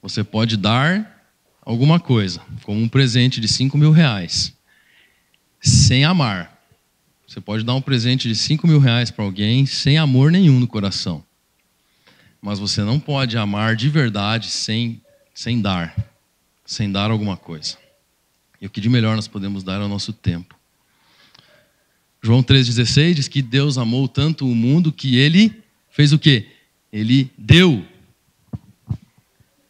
Você pode dar alguma coisa, como um presente de R$5.000, sem amar. Você pode dar um presente de R$5.000 para alguém sem amor nenhum no coração. Mas você não pode amar de verdade sem dar alguma coisa. E o que de melhor nós podemos dar é o nosso tempo. João 3,16 diz que Deus amou tanto o mundo que Ele fez o quê? Ele deu.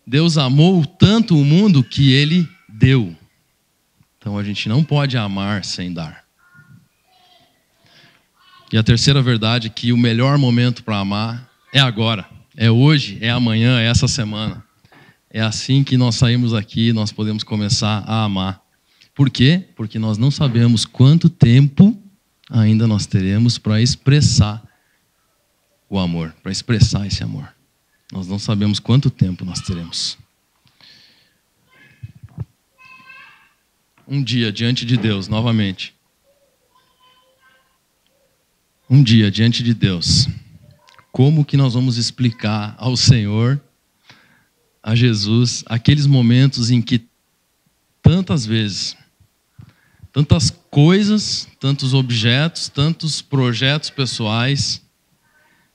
Deus amou tanto o mundo que Ele deu. Então a gente não pode amar sem dar. E a terceira verdade é que o melhor momento para amar é agora. É hoje, é amanhã, é essa semana. É assim que nós saímos aqui, nós podemos começar a amar. Por quê? Porque nós não sabemos quanto tempo ainda nós teremos para expressar o amor, para expressar esse amor. Nós não sabemos quanto tempo nós teremos. Um dia diante de Deus, novamente. Um dia diante de Deus. Como que nós vamos explicar ao Senhor, a Jesus, aqueles momentos em que tantas vezes, tantas coisas, tantos objetos, tantos projetos pessoais,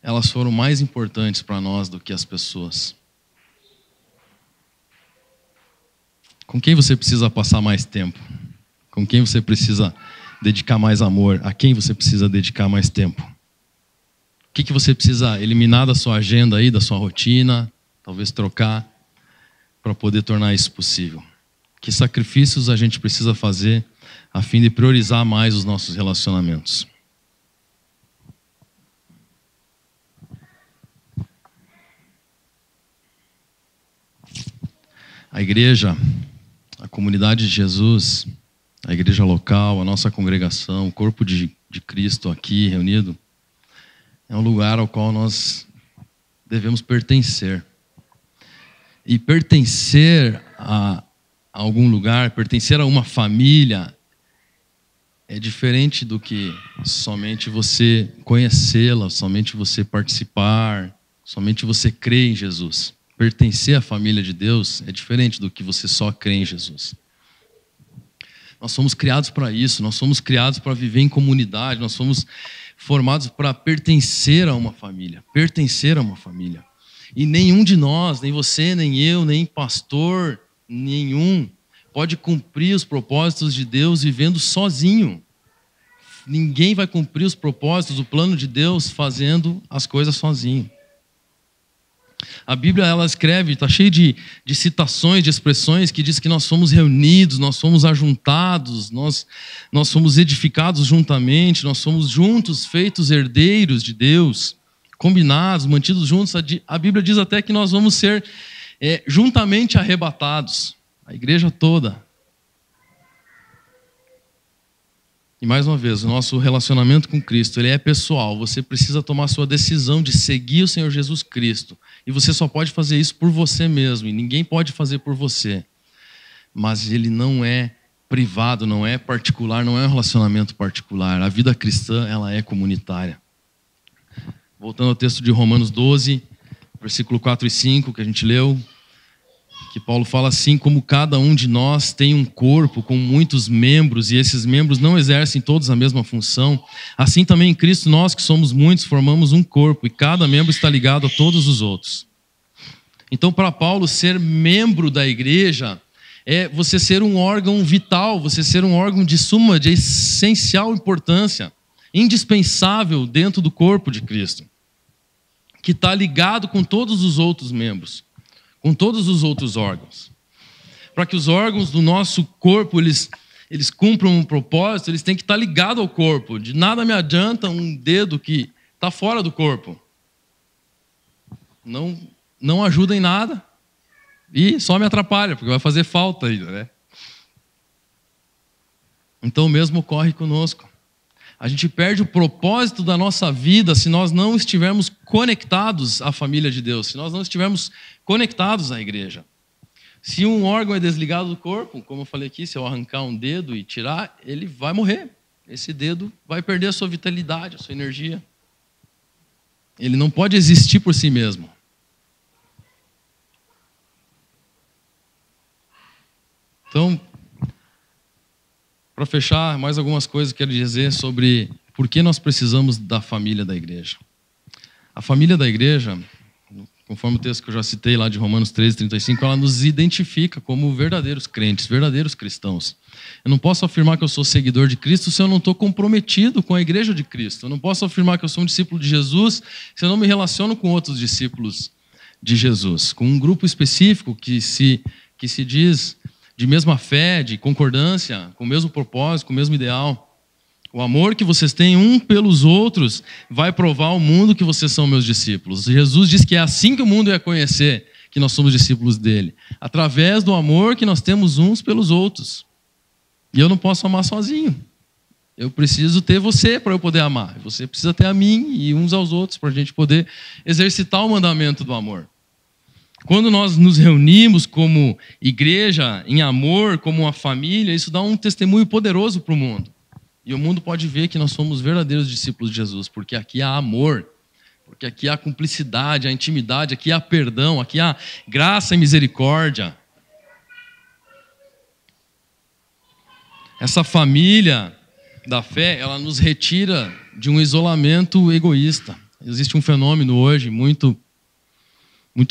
elas foram mais importantes para nós do que as pessoas? Com quem você precisa passar mais tempo? Com quem você precisa dedicar mais amor? A quem você precisa dedicar mais tempo? O que você precisa eliminar da sua agenda aí, da sua rotina, talvez trocar, para poder tornar isso possível? Que sacrifícios a gente precisa fazer a fim de priorizar mais os nossos relacionamentos? A igreja, a comunidade de Jesus, a igreja local, a nossa congregação, o corpo de Cristo aqui reunido, é um lugar ao qual nós devemos pertencer. E pertencer a algum lugar, pertencer a uma família, é diferente do que somente você conhecê-la, somente você participar, somente você crer em Jesus. Pertencer à família de Deus é diferente do que você só crê em Jesus. Nós somos criados para isso, nós somos criados para viver em comunidade, nós somos formados para pertencer a uma família, pertencer a uma família. E nenhum de nós, nem você, nem eu, nem pastor nenhum, pode cumprir os propósitos de Deus vivendo sozinho. Ninguém vai cumprir os propósitos, o plano de Deus fazendo as coisas sozinho. A Bíblia, ela escreve, está cheia de citações, de expressões que diz que nós somos reunidos, nós somos ajuntados, nós somos edificados juntamente, nós somos juntos feitos herdeiros de Deus, combinados, mantidos juntos. A Bíblia diz até que nós vamos ser juntamente arrebatados, a igreja toda. E mais uma vez, o nosso relacionamento com Cristo, ele é pessoal. Você precisa tomar a sua decisão de seguir o Senhor Jesus Cristo. E você só pode fazer isso por você mesmo, e ninguém pode fazer por você. Mas ele não é privado, não é particular, não é um relacionamento particular. A vida cristã, ela é comunitária. Voltando ao texto de Romanos 12, versículo 4 e 5, que a gente leu, que Paulo fala assim: como cada um de nós tem um corpo com muitos membros, e esses membros não exercem todos a mesma função, assim também em Cristo nós, que somos muitos, formamos um corpo, e cada membro está ligado a todos os outros. Então, para Paulo, ser membro da igreja é você ser um órgão vital, você ser um órgão de suma, de essencial importância, indispensável dentro do corpo de Cristo, que está ligado com todos os outros membros, com todos os outros órgãos. Para que os órgãos do nosso corpo eles cumpram um propósito, eles têm que estar ligados ao corpo. De nada me adianta um dedo que está fora do corpo. Não ajuda em nada e só me atrapalha, porque vai fazer falta ainda, né? Então o mesmo ocorre conosco. A gente perde o propósito da nossa vida se nós não estivermos conectados à família de Deus, se nós não estivermos conectados à igreja. Se um órgão é desligado do corpo, como eu falei aqui, se eu arrancar um dedo e tirar, ele vai morrer. Esse dedo vai perder a sua vitalidade, a sua energia. Ele não pode existir por si mesmo. Então, para fechar, mais algumas coisas que eu quero dizer sobre por que nós precisamos da família da igreja. A família da igreja, conforme o texto que eu já citei lá de Romanos 13:35, ela nos identifica como verdadeiros crentes, verdadeiros cristãos. Eu não posso afirmar que eu sou seguidor de Cristo se eu não estou comprometido com a igreja de Cristo. Eu não posso afirmar que eu sou um discípulo de Jesus se eu não me relaciono com outros discípulos de Jesus, com um grupo específico que se diz de mesma fé, de concordância, com o mesmo propósito, com o mesmo ideal. O amor que vocês têm um pelos outros vai provar ao mundo que vocês são meus discípulos. Jesus diz que é assim que o mundo ia conhecer que nós somos discípulos dele, através do amor que nós temos uns pelos outros. E eu não posso amar sozinho. Eu preciso ter você para eu poder amar. Você precisa ter a mim e uns aos outros para a gente poder exercitar o mandamento do amor. Quando nós nos reunimos como igreja, em amor, como uma família, isso dá um testemunho poderoso para o mundo. E o mundo pode ver que nós somos verdadeiros discípulos de Jesus, porque aqui há amor, porque aqui há cumplicidade, há intimidade, aqui há perdão, aqui há graça e misericórdia. Essa família da fé, ela nos retira de um isolamento egoísta. Existe um fenômeno hoje muito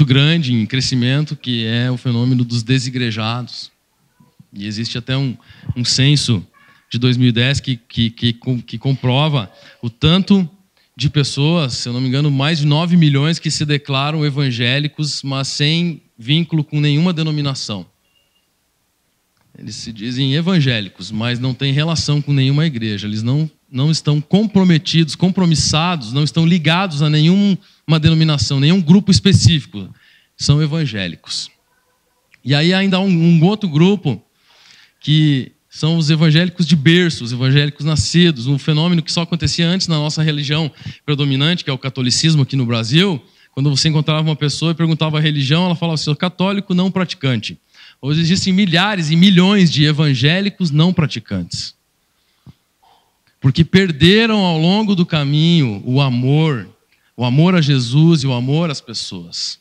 grande em crescimento, que é o fenômeno dos desigrejados. E existe até um censo de 2010 que comprova o tanto de pessoas, se eu não me engano, mais de 9 milhões que se declaram evangélicos, mas sem vínculo com nenhuma denominação. Eles se dizem evangélicos, mas não têm relação com nenhuma igreja. Eles não estão comprometidos, compromissados, não estão ligados a nenhuma denominação, nenhum grupo específico. São evangélicos. E aí ainda há um outro grupo que são os evangélicos de berço, os evangélicos nascidos, um fenômeno que só acontecia antes na nossa religião predominante, que é o catolicismo aqui no Brasil. Quando você encontrava uma pessoa e perguntava a religião, ela falava assim: sou católico não praticante. Hoje existem milhares e milhões de evangélicos não praticantes. Porque perderam ao longo do caminho o amor a Jesus e o amor às pessoas.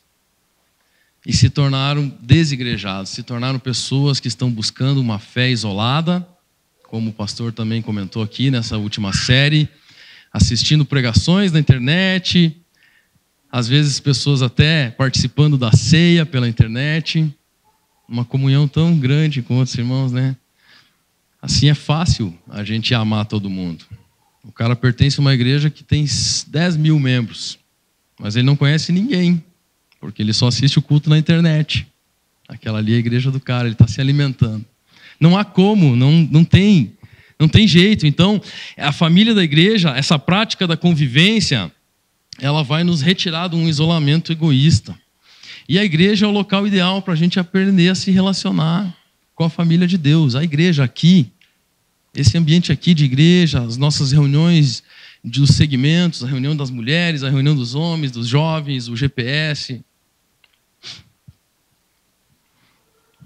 E se tornaram desigrejados, se tornaram pessoas que estão buscando uma fé isolada, como o pastor também comentou aqui nessa última série, assistindo pregações na internet, às vezes pessoas até participando da ceia pela internet, uma comunhão tão grande com outros irmãos, né? Assim é fácil a gente amar todo mundo. O cara pertence a uma igreja que tem 10 mil membros, mas ele não conhece ninguém, porque ele só assiste o culto na internet. Aquela ali é a igreja do cara, ele está se alimentando. Não há como, não tem jeito. Então, a família da igreja, essa prática da convivência, ela vai nos retirar de um isolamento egoísta. E a igreja é o local ideal para a gente aprender a se relacionar com a família de Deus. A igreja aqui, esse ambiente aqui de igreja, as nossas reuniões dos segmentos, a reunião das mulheres, a reunião dos homens, dos jovens, o GPS.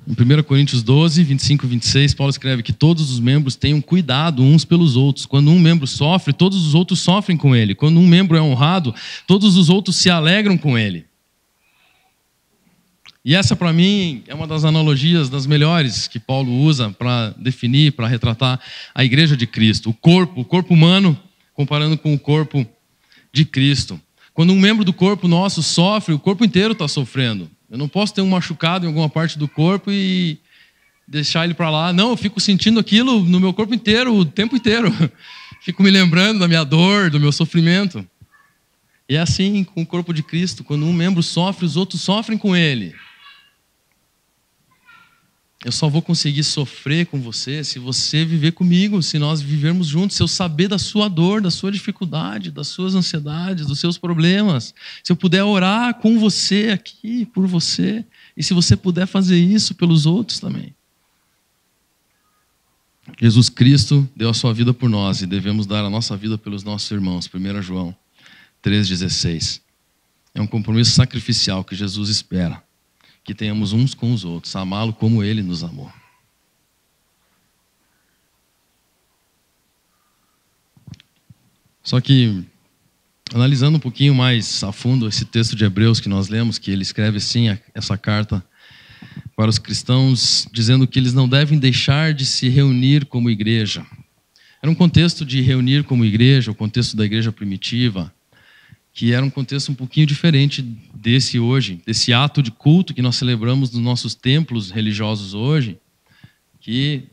Em 1 Coríntios 12, 25 e 26, Paulo escreve que todos os membros tenham cuidado uns pelos outros. Quando um membro sofre, todos os outros sofrem com ele. Quando um membro é honrado, todos os outros se alegram com ele. E essa, para mim, é uma das analogias das melhores que Paulo usa para definir, para retratar a igreja de Cristo. O corpo humano, comparando com o corpo de Cristo. Quando um membro do corpo nosso sofre, o corpo inteiro está sofrendo. Eu não posso ter um machucado em alguma parte do corpo e deixar ele para lá. Não, eu fico sentindo aquilo no meu corpo inteiro, o tempo inteiro. Fico me lembrando da minha dor, do meu sofrimento. E é assim com o corpo de Cristo. Quando um membro sofre, os outros sofrem com ele. Eu só vou conseguir sofrer com você se você viver comigo, se nós vivermos juntos, se eu saber da sua dor, da sua dificuldade, das suas ansiedades, dos seus problemas. Se eu puder orar com você aqui, por você, e se você puder fazer isso pelos outros também. Jesus Cristo deu a sua vida por nós e devemos dar a nossa vida pelos nossos irmãos. 1 João 3,16. É um compromisso sacrificial que Jesus espera. Que tenhamos uns com os outros, amá-lo como ele nos amou. Só que, analisando um pouquinho mais a fundo esse texto de Hebreus que nós lemos, que ele escreve assim, essa carta para os cristãos, dizendo que eles não devem deixar de se reunir como igreja. Era um contexto de reunir como igreja, o contexto da igreja primitiva, que era um contexto um pouquinho diferente desse hoje, desse ato de culto que nós celebramos nos nossos templos religiosos hoje, que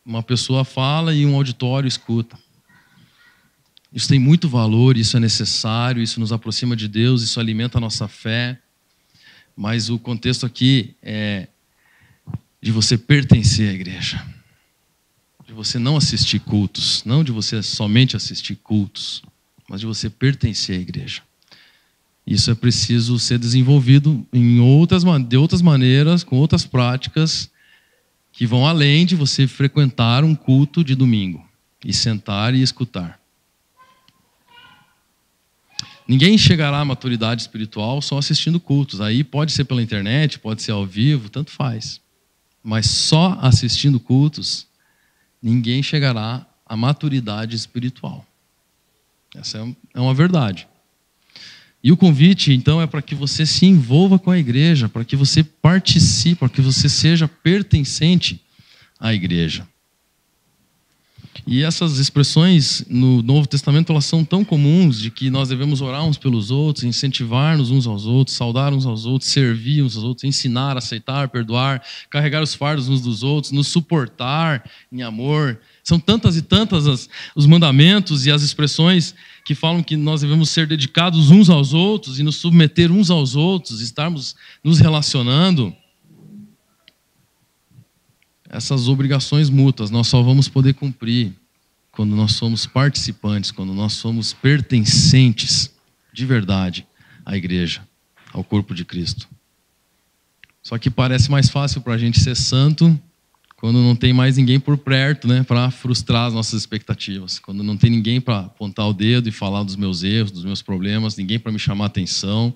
uma pessoa fala e um auditório escuta. Isso tem muito valor, isso é necessário, isso nos aproxima de Deus, isso alimenta a nossa fé, mas o contexto aqui é de você pertencer à igreja, de você não assistir cultos, não de você somente assistir cultos, mas de você pertencer à igreja. Isso é preciso ser desenvolvido de outras maneiras, com outras práticas, que vão além de você frequentar um culto de domingo e sentar e escutar. Ninguém chegará à maturidade espiritual só assistindo cultos. Aí pode ser pela internet, pode ser ao vivo, tanto faz. Mas só assistindo cultos, ninguém chegará à maturidade espiritual. Essa é uma verdade. E o convite, então, é para que você se envolva com a igreja, para que você participe, para que você seja pertencente à igreja. E essas expressões no Novo Testamento, elas são tão comuns, de que nós devemos orar uns pelos outros, incentivar-nos uns aos outros, saudar uns aos outros, servir uns aos outros, ensinar, aceitar, perdoar, carregar os fardos uns dos outros, nos suportar em amor. São tantas e tantas os mandamentos e as expressões que falam que nós devemos ser dedicados uns aos outros e nos submeter uns aos outros, estarmos nos relacionando. Essas obrigações mútuas nós só vamos poder cumprir quando nós somos participantes, quando nós somos pertencentes de verdade à igreja, ao corpo de Cristo. Só que parece mais fácil para a gente ser santo quando não tem mais ninguém por perto, né, para frustrar as nossas expectativas. Quando não tem ninguém para apontar o dedo e falar dos meus erros, dos meus problemas, ninguém para me chamar a atenção.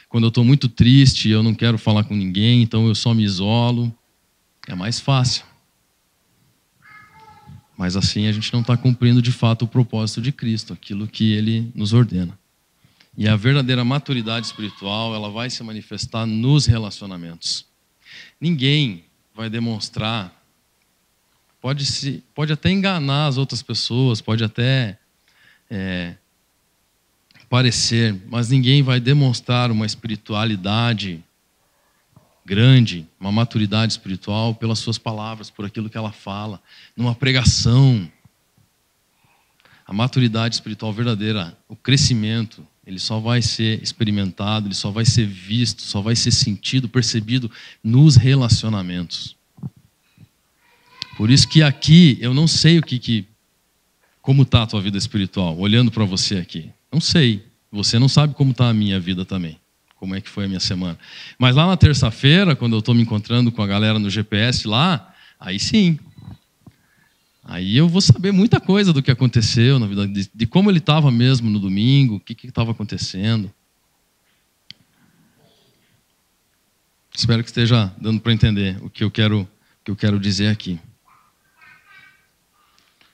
Quando eu estou muito triste, eu não quero falar com ninguém, então eu só me isolo. É mais fácil. Mas assim a gente não está cumprindo de fato o propósito de Cristo, aquilo que Ele nos ordena. E a verdadeira maturidade espiritual, ela vai se manifestar nos relacionamentos. Ninguém vai demonstrar, pode até enganar as outras pessoas, pode até parecer, mas ninguém vai demonstrar uma espiritualidade grande, uma maturidade espiritual pelas suas palavras, por aquilo que ela fala, numa pregação. A maturidade espiritual verdadeira, o crescimento, ele só vai ser experimentado, ele só vai ser visto, só vai ser sentido, percebido nos relacionamentos. Por isso que aqui eu não sei como está a tua vida espiritual, olhando para você aqui. Não sei. Você não sabe como está a minha vida também. Como é que foi a minha semana. Mas lá na terça-feira, quando eu estou me encontrando com a galera no GPS lá, aí sim. Aí eu vou saber muita coisa do que aconteceu na vida, de como ele estava mesmo no domingo, o que estava acontecendo. Espero que esteja dando para entender o que eu quero dizer aqui.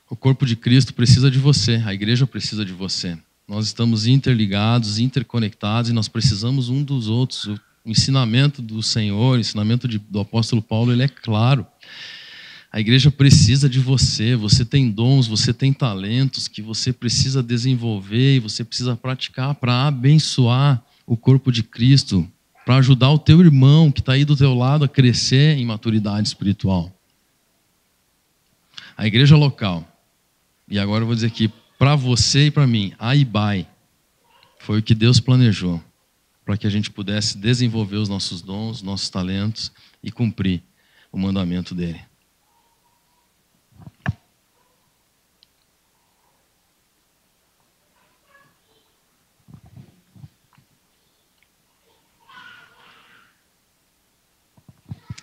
O corpo de Cristo precisa de você, a igreja precisa de você. Nós estamos interligados, interconectados e nós precisamos um dos outros. O ensinamento do Senhor, o ensinamento do apóstolo Paulo, ele é claro. A igreja precisa de você. Você tem dons, você tem talentos que você precisa desenvolver e você precisa praticar para abençoar o corpo de Cristo, para ajudar o teu irmão que está aí do teu lado a crescer em maturidade espiritual. A igreja local, e agora eu vou dizer aqui, para você e para mim, a IBAI, foi o que Deus planejou para que a gente pudesse desenvolver os nossos dons, nossos talentos e cumprir o mandamento dele.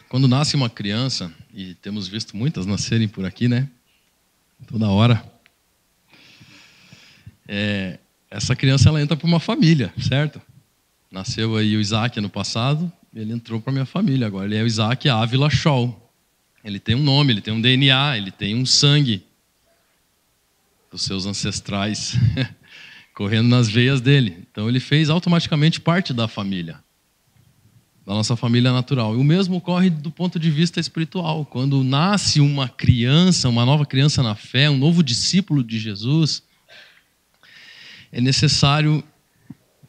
Quando nasce uma criança, e temos visto muitas nascerem por aqui, né? Toda hora. Essa criança ela entra para uma família, certo? Nasceu aí o Isaac ano passado, ele entrou para a minha família. Agora ele é o Isaac Ávila Scholl. Ele tem um nome, ele tem um DNA, ele tem um sangue dos seus ancestrais correndo nas veias dele. Então ele fez automaticamente parte da família, da nossa família natural. E o mesmo ocorre do ponto de vista espiritual. Quando nasce uma criança, uma nova criança na fé, um novo discípulo de Jesus, é necessário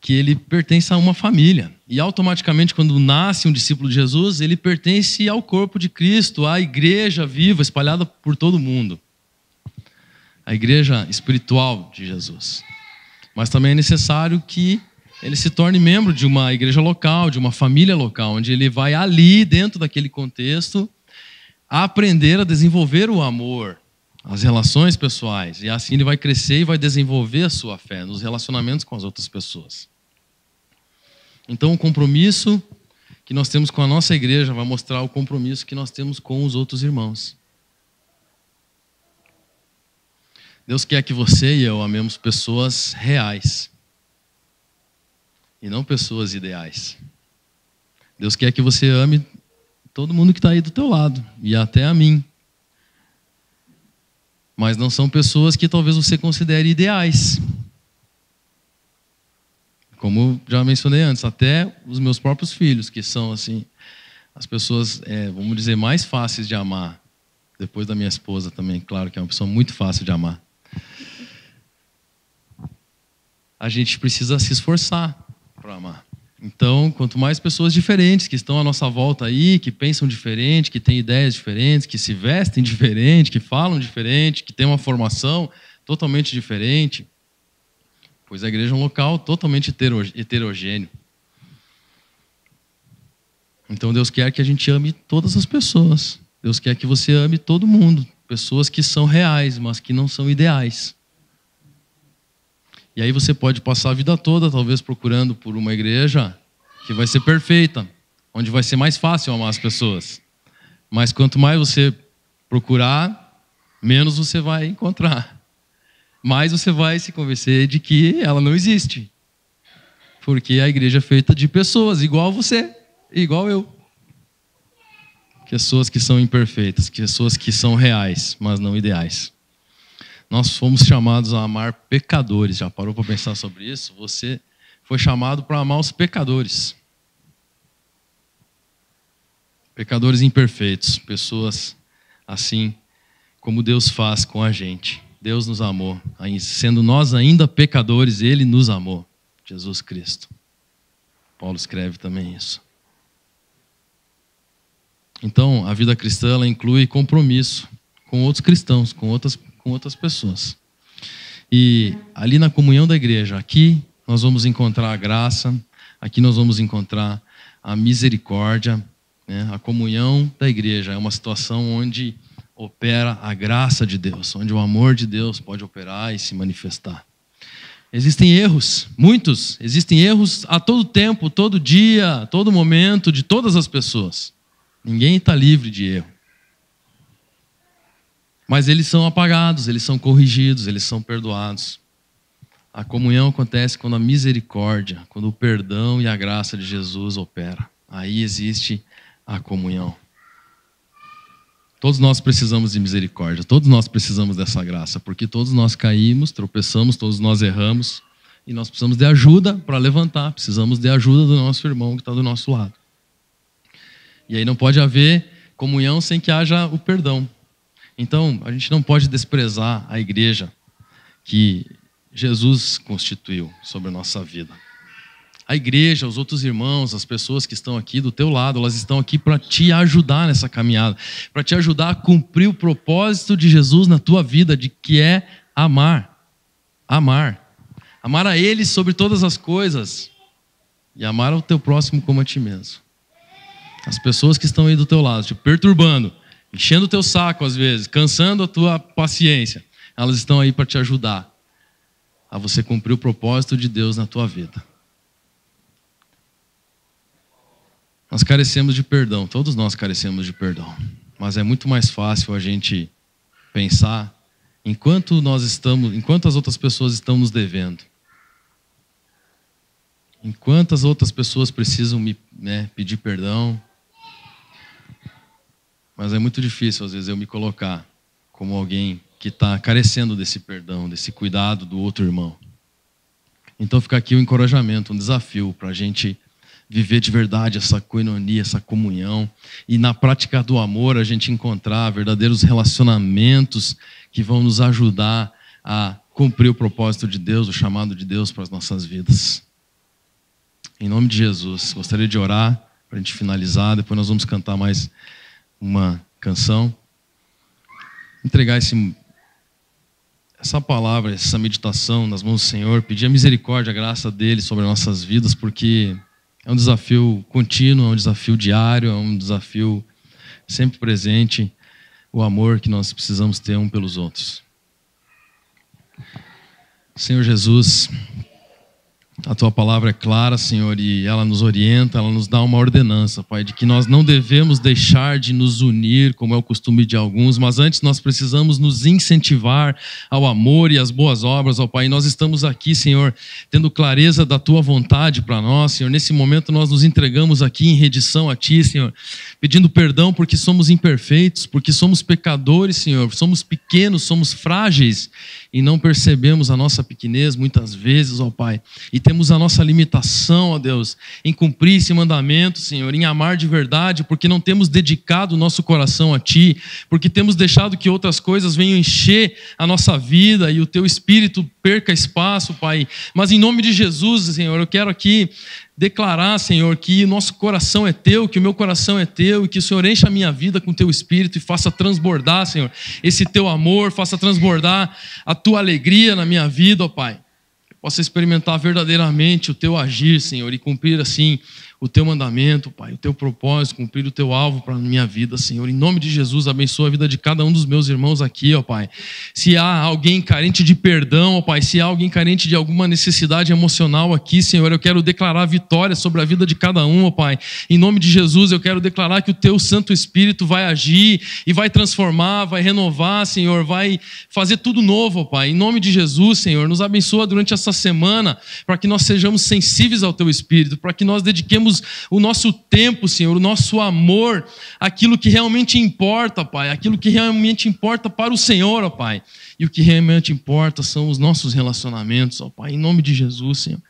que ele pertença a uma família. E automaticamente, quando nasce um discípulo de Jesus, ele pertence ao corpo de Cristo, à igreja viva, espalhada por todo o mundo. A igreja espiritual de Jesus. Mas também é necessário que ele se torne membro de uma igreja local, de uma família local, onde ele vai ali, dentro daquele contexto, aprender a desenvolver o amor, as relações pessoais, e assim ele vai crescer e vai desenvolver a sua fé nos relacionamentos com as outras pessoas. Então o compromisso que nós temos com a nossa igreja vai mostrar o compromisso que nós temos com os outros irmãos. Deus quer que você e eu amemos pessoas reais e não pessoas ideais. Deus quer que você ame todo mundo que está aí do teu lado e até a mim. Mas não são pessoas que talvez você considere ideais. Como já mencionei antes, até os meus próprios filhos, que são assim, as pessoas, vamos dizer, mais fáceis de amar. Depois da minha esposa também, claro que é uma pessoa muito fácil de amar. A gente precisa se esforçar para amar. Então, quanto mais pessoas diferentes que estão à nossa volta aí, que pensam diferente, que têm ideias diferentes, que se vestem diferente, que falam diferente, que têm uma formação totalmente diferente, pois a igreja é um local totalmente heterogêneo. Então Deus quer que a gente ame todas as pessoas. Deus quer que você ame todo mundo. Pessoas que são reais, mas que não são ideais. E aí você pode passar a vida toda, talvez, procurando por uma igreja que vai ser perfeita, onde vai ser mais fácil amar as pessoas. Mas quanto mais você procurar, menos você vai encontrar. Mais você vai se convencer de que ela não existe. Porque a igreja é feita de pessoas, igual você, igual eu. Pessoas que são imperfeitas, pessoas que são reais, mas não ideais. Nós fomos chamados a amar pecadores. Já parou para pensar sobre isso? Você foi chamado para amar os pecadores. Pecadores imperfeitos, pessoas assim como Deus faz com a gente. Deus nos amou, sendo nós ainda pecadores, Ele nos amou. Jesus Cristo. Paulo escreve também isso. Então, a vida cristã ela inclui compromisso com outros cristãos, com outras pessoas. E ali na comunhão da igreja, aqui nós vamos encontrar a graça, aqui nós vamos encontrar a misericórdia, né? A comunhão da igreja é uma situação onde opera a graça de Deus, onde o amor de Deus pode operar e se manifestar. Existem erros, muitos, existem erros a todo tempo, todo dia, a todo momento, de todas as pessoas. Ninguém está livre de erro. Mas eles são apagados, eles são corrigidos, eles são perdoados. A comunhão acontece quando a misericórdia, quando o perdão e a graça de Jesus opera. Aí existe a comunhão. Todos nós precisamos de misericórdia, todos nós precisamos dessa graça, porque todos nós caímos, tropeçamos, todos nós erramos, e nós precisamos de ajuda para levantar, precisamos de ajuda do nosso irmão que está do nosso lado. E aí não pode haver comunhão sem que haja o perdão. Então, a gente não pode desprezar a igreja que Jesus constituiu sobre a nossa vida. A igreja, os outros irmãos, as pessoas que estão aqui do teu lado, elas estão aqui para te ajudar nessa caminhada, para te ajudar a cumprir o propósito de Jesus na tua vida, de que é amar. Amar. Amar a Ele sobre todas as coisas e amar ao teu próximo como a ti mesmo. As pessoas que estão aí do teu lado, te perturbando, enchendo o teu saco às vezes, cansando a tua paciência, elas estão aí para te ajudar a você cumprir o propósito de Deus na tua vida. Nós carecemos de perdão, todos nós carecemos de perdão, mas é muito mais fácil a gente pensar enquanto as outras pessoas estão nos devendo. Enquanto as outras pessoas precisam me pedir perdão. Mas é muito difícil, às vezes, eu me colocar como alguém que está carecendo desse perdão, desse cuidado do outro irmão. Então fica aqui um encorajamento, um desafio para a gente viver de verdade essa coinonia, essa comunhão. E na prática do amor a gente encontrar verdadeiros relacionamentos que vão nos ajudar a cumprir o propósito de Deus, o chamado de Deus para as nossas vidas. Em nome de Jesus, gostaria de orar para a gente finalizar, depois nós vamos cantar mais uma canção, entregar essa palavra, essa meditação nas mãos do Senhor, pedir a misericórdia, a graça dele sobre as nossas vidas, porque é um desafio contínuo, é um desafio diário, é um desafio sempre presente, o amor que nós precisamos ter um pelos outros. Senhor Jesus, a Tua palavra é clara, Senhor, e ela nos orienta, ela nos dá uma ordenança, Pai, de que nós não devemos deixar de nos unir, como é o costume de alguns, mas antes nós precisamos nos incentivar ao amor e às boas obras, ó Pai. E nós estamos aqui, Senhor, tendo clareza da Tua vontade para nós, Senhor. Nesse momento nós nos entregamos aqui em rendição a Ti, Senhor, pedindo perdão porque somos imperfeitos, porque somos pecadores, Senhor, somos pequenos, somos frágeis e não percebemos a nossa pequenez muitas vezes, ó Pai, e temos a nossa limitação, ó Deus, em cumprir esse mandamento, Senhor, em amar de verdade, porque não temos dedicado o nosso coração a Ti, porque temos deixado que outras coisas venham encher a nossa vida e o Teu Espírito perca espaço, Pai. Mas em nome de Jesus, Senhor, eu quero aqui declarar, Senhor, que nosso coração é Teu, que o meu coração é Teu, e que o Senhor encha a minha vida com Teu Espírito e faça transbordar, Senhor, esse Teu amor, faça transbordar a Tua alegria na minha vida, ó Pai. Que eu possa experimentar verdadeiramente o Teu agir, Senhor, e cumprir assim o teu mandamento, Pai, o teu propósito, cumprir o teu alvo para a minha vida, Senhor. Em nome de Jesus, abençoa a vida de cada um dos meus irmãos aqui, ó Pai. Se há alguém carente de perdão, ó Pai, se há alguém carente de alguma necessidade emocional aqui, Senhor, eu quero declarar vitória sobre a vida de cada um, ó Pai. Em nome de Jesus, eu quero declarar que o teu Santo Espírito vai agir e vai transformar, vai renovar, Senhor, vai fazer tudo novo, ó Pai. Em nome de Jesus, Senhor, nos abençoa durante essa semana para que nós sejamos sensíveis ao teu Espírito, para que nós dediquemos o nosso tempo, Senhor, o nosso amor, aquilo que realmente importa, Pai, aquilo que realmente importa para o Senhor, ó Pai. E o que realmente importa são os nossos relacionamentos, ó Pai. Em nome de Jesus, Senhor,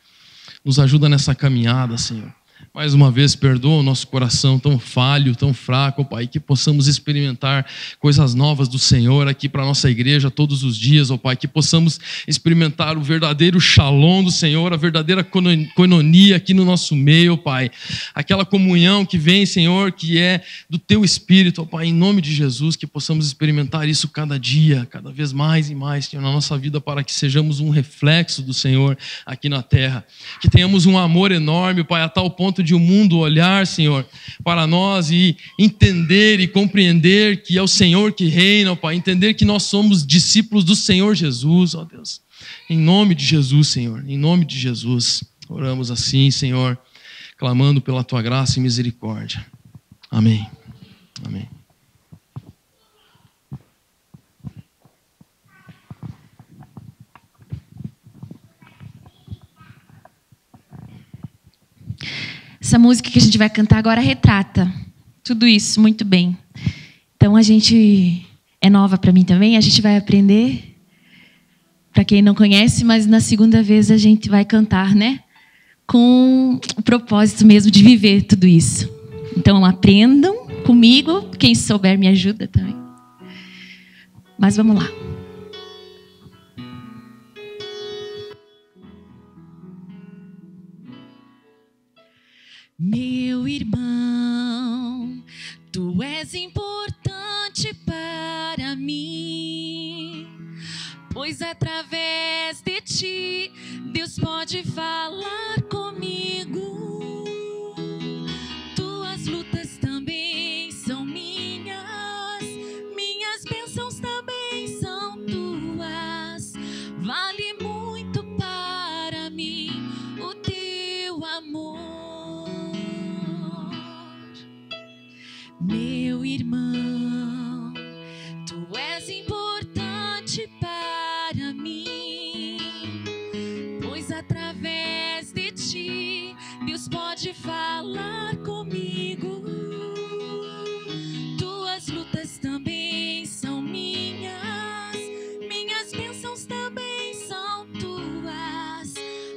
nos ajuda nessa caminhada, Senhor. Mais uma vez, perdoa o nosso coração tão falho, tão fraco, Pai, que possamos experimentar coisas novas do Senhor aqui para a nossa igreja todos os dias, ó Pai, que possamos experimentar o verdadeiro shalom do Senhor, a verdadeira coinonia aqui no nosso meio, ó Pai. Aquela comunhão que vem, Senhor, que é do Teu Espírito, ó Pai, em nome de Jesus, que possamos experimentar isso cada dia, cada vez mais e mais, Senhor, na nossa vida, para que sejamos um reflexo do Senhor aqui na terra. Que tenhamos um amor enorme, Pai, a tal ponto de o mundo olhar, Senhor, para nós e entender e compreender que é o Senhor que reina, ó Pai, entender que nós somos discípulos do Senhor Jesus, ó Deus. Em nome de Jesus, Senhor, em nome de Jesus, oramos assim, Senhor, clamando pela Tua graça e misericórdia. Amém. Amém. Essa música que a gente vai cantar agora retrata tudo isso muito bem. Então a gente é nova para mim também, a gente vai aprender. Para quem não conhece, mas na segunda vez a gente vai cantar, né? Com o propósito mesmo de viver tudo isso. Então aprendam comigo, quem souber me ajuda também. Mas vamos lá. Meu irmão, tu és importante para mim, pois através de ti Deus pode falar comigo. Tuas lutas também são minhas, minhas bênçãos também são tuas. Vale muito para mim o teu amor. Meu irmão, tu és importante para mim, pois através de ti Deus pode falar comigo. Tuas lutas também são minhas, minhas bênçãos também são tuas.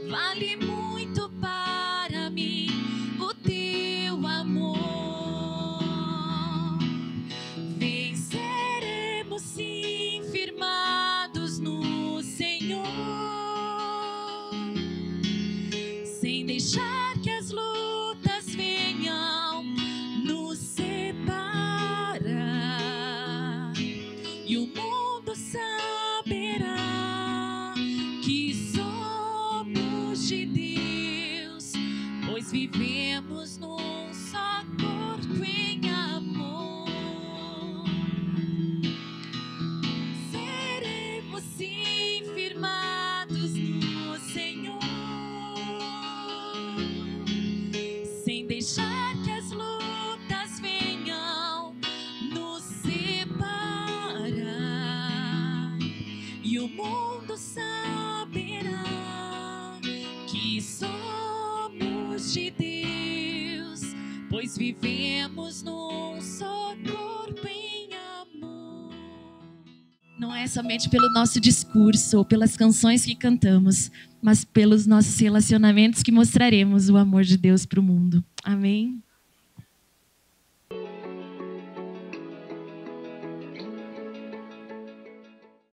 Vale muito para mim o teu amor. Venceremos sim, firmados no Senhor, sem deixar que as lutas venham nos separar. E o mundo saberá que somos de Deus, pois vivemos num só corpo em amor. Seremos sim firmados no Senhor, sem deixar que as lutas venham nos separar. E o mundo saberá que somos de Deus, pois vivemos num só corpo em amor. Não é somente pelo nosso discurso ou pelas canções que cantamos, mas pelos nossos relacionamentos que mostraremos o amor de Deus para o mundo. Amém?